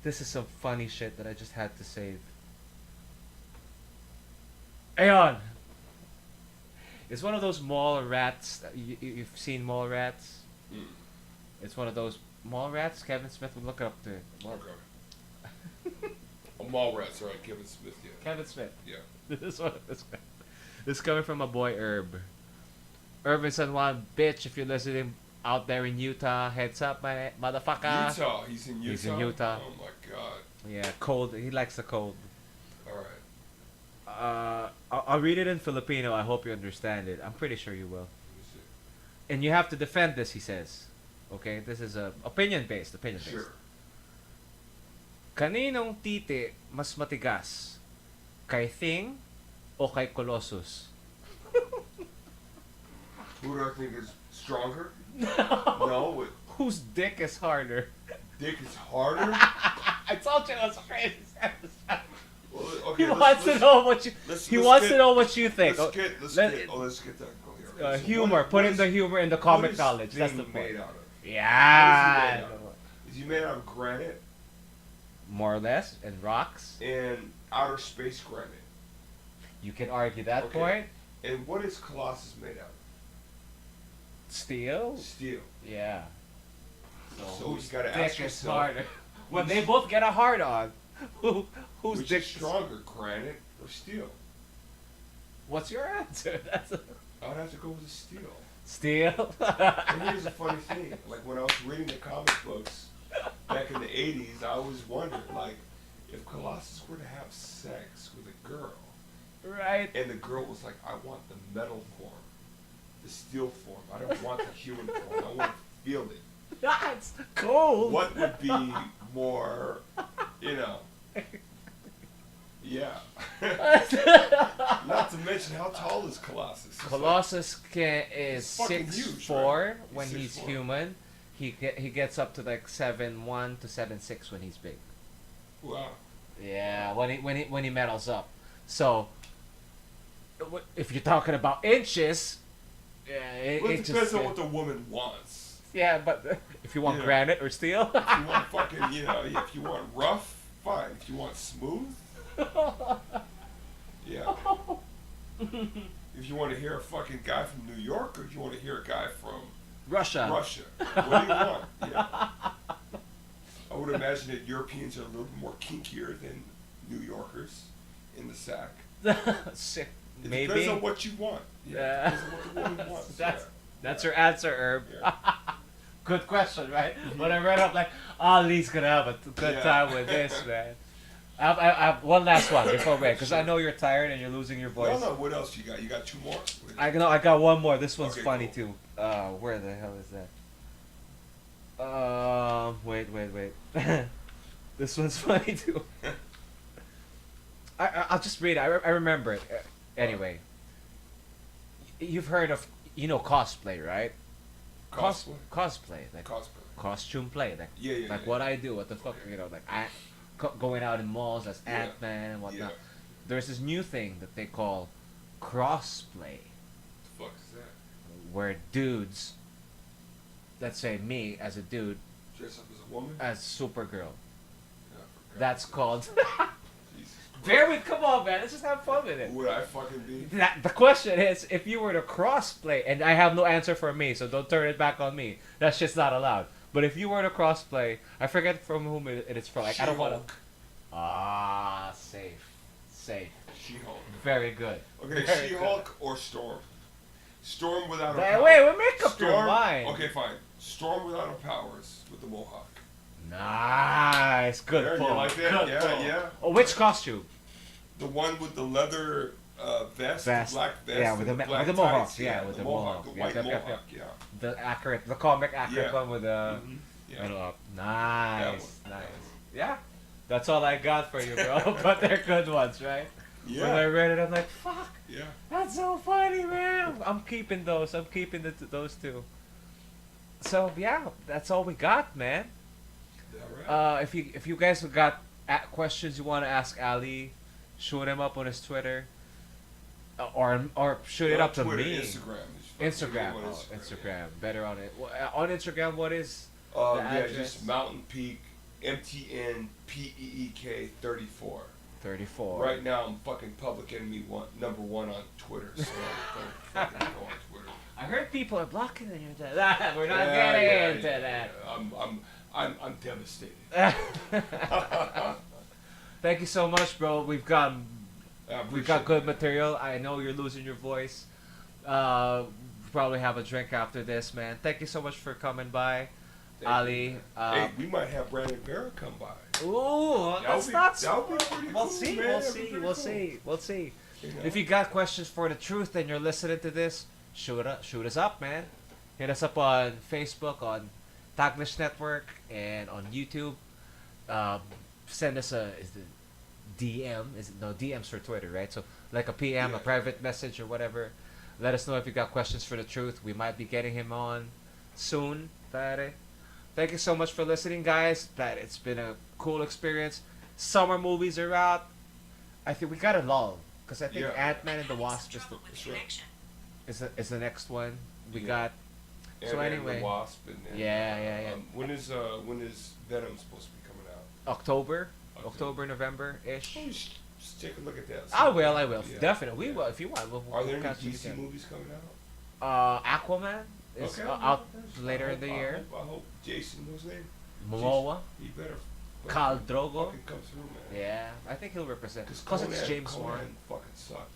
This is some funny shit that I just had to save. Aeon. It's one of those mall rats. You've seen mall rats. Mm. It's one of those mall rats. Kevin Smith would look up to it. Okay. A mall rat, sorry, Kevin Smith. Yeah. Kevin Smith. Yeah. This is coming from my boy Herb. Herb in San Juan, bitch. If you're listening out there in Utah, heads up, my motherfucker. Utah. He's in Utah. He's in Utah. Oh my god. Yeah, cold. He likes the cold. All right. I'll read it in Filipino. I hope you understand it. I'm pretty sure you will. Let me see. And you have to defend this, he says. Okay, this is opinion based. Sure. Kaninong titi mas matigas? Kay Thing o kay Colossus? Who do I think is stronger? No. Whose dick is harder? Dick is harder. I told you it was crazy. Well, okay, He wants to know what you. He wants to know what you think. Let's get that going here. Humor. Put in the humor in the comic knowledge. That's the Thing point. made out of? Yeah. Is he made out of granite More or less, and rocks. and outer space granite? You can argue that Okay. point. And what is Colossus made out Steel? of? Steel. Yeah. So whose you gotta dick ask is yourself, harder? When they both get a hard on, whose which dick is stronger, granite or steel? What's your answer? That's I would have to go with the steel. steel. And here's the funny thing: like when I was reading the comic books back in the '80s, I always wondered, like, if Colossus were to have sex with a girl, Right. and the girl was like, "I want the metal form, the steel form. I don't want the human form. I want to feel it." That's cool. What would be more, you know? Yeah. Not to mention, how tall is Colossus? It's Colossus is He's fucking 6'4" huge, right? when He's he's 6'4". human. He gets up to like 7'1" to 7'6" when he's big. Wow. Yeah, when he metals up. So if you're talking about inches, yeah, Well, it inches. depends on what the woman wants. Yeah, but if you want Yeah. granite or steel. If you want fucking, you know, if you want rough, fine. If you want smooth, yeah. If you want to hear a fucking guy from New York, or if you want to hear a guy from Russia. Russia, what do you want? Yeah. I would imagine that Europeans are a little bit more kinkier than New Yorkers in the sack. Sick. It Maybe. depends on what you want. Yeah. It depends on what the woman wants. That's your answer, Herb. Yeah. Good question, right? When I read up, like, Ali's gonna have a good Yeah. time with this, man. I have one last one before we, because I know you're tired and you're losing your voice. No, what else you got? You got two more? I got one more. This one's Okay, funny cool. too. Where the hell is that? Wait. This one's funny too. I'll just read it. I remember it. Anyway, you've heard of cosplay, right? Cosplay? Cosplay, like Cosplay. costume play, like Yeah. what I do. What the fuck, Okay. like going out in malls as Yeah. Ant-Man and whatnot. Yeah. There's this new thing that they call crossplay, The fuck is that? where dudes, let's say me as a dude, Dress up as a woman? as Supergirl. Yeah, I forgot. That's called. Jesus Bear with, come on, man. Let's just have fun with it. Would I fucking be? The question is, if you were to crossplay, and I have no answer for me, so don't turn it back on me. That's just not allowed. But if you were to crossplay, I forget from whom it is from. Like, I don't want to. She-Hulk. Safe. She-Hulk. Very good. Okay, Very She-Hulk or Storm? Storm without her Wait, powers. we make up your mind. Okay, fine. Storm without her powers with the mohawk. Nice. Good There, you pull. like that? Good Yeah, pull. yeah. Oh, which costume? The one with the leather vest, Vest. the black vest, Yeah, with and the black mohawk. tights. Yeah, with the mohawk. the Yeah, white yep, mohawk. yep, Yeah. The comic accurate Yeah. one with the Mhm. Yeah. metal up. That Nice, one. nice. Yeah, that's all I got for you, bro. But they're good ones, right? Yeah. When I read it, I'm like, fuck, Yeah. that's so funny, man. I'm keeping those. I'm keeping those two. So yeah, that's all we got, man. All right. If you guys have got questions you want to ask Ali, shoot him up on his Twitter, or shoot it Not up to Twitter, me. Instagram. Instagram. On Oh, Instagram. Better on it. On Instagram, what is the Yeah, address? just Mountain Peak, MTNPEEK 34. 34. Right now, I'm fucking public enemy number one on Twitter, so don't fucking go on Twitter. I heard people are blocking the internet. We're not Yeah, getting yeah, into yeah, that. yeah. I'm devastated. Thank you so much, bro. We've got I good appreciate it. material. I know you're losing your voice. Probably have a drink after this, man. Thank you so much for coming by, Thank Ali. you. Hey, we might have Brandon Barrett come by. Ooh, that's be- not. that would be pretty We'll cool, see. man. We'll That'd be see. pretty We'll cool. see. We'll see. You know? If you got questions for the truth and you're listening to this, shoot us up, man. Hit us up on Facebook, on Taglish Network, and on YouTube. Send us a DM. DMs for Twitter, right? So like a PM, Yeah. a private message or whatever. Let us know if you got questions for the truth. We might be getting him on soon. Pare. Thank you so much for listening, guys. It's been a cool experience. Summer movies are out. I think we got a lull because I think Yeah. Ant-Man and the Wasp is the next one. We got. So Ant-Man and anyway. the Wasp, and then, Yeah. when is Venom supposed to be coming out? October, November ish. Just take a look at that. I will. Yeah. Definitely. We Yeah. will. If you want, we'll Are there any catch it DC again. movies coming out? Aquaman is Okay. out later in the year. I hope Jason, what's his name? Momoa. He better. Khal Drogo. Fucking come through, man. Yeah, I think he'll represent. Because Conan, it's James Conan Wan. fucking sucked.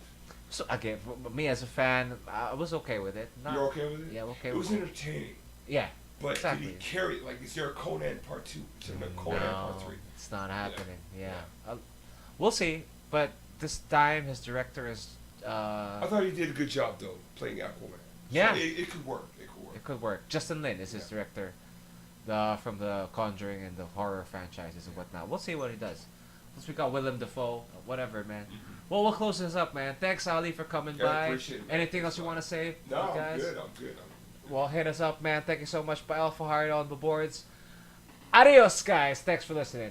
So again, for me as a fan, I was okay with it. You're okay with it? Yeah, okay it with was it. entertaining. Yeah, But exactly. did he carry it? Like, is there a Conan part 2? Is there a Conan part 3? It's not happening. Yeah, Yeah. we'll see. But this time, his director is. I thought he did a good job, though, playing Aquaman. Yeah. So it could work. It could work. It could work. Justin Lin is his director, from the Conjuring and the horror franchises and whatnot. We'll see what he does. Plus we got Willem Dafoe, whatever, man. Well, we'll close this up, man. Thanks, Ali, for coming by. Appreciate it, man. Anything else you want to say, No, guys? I'm good. Well, hit us up, man. Thank you so much. By Alpha Hard on the boards. Adios, guys. Thanks for listening.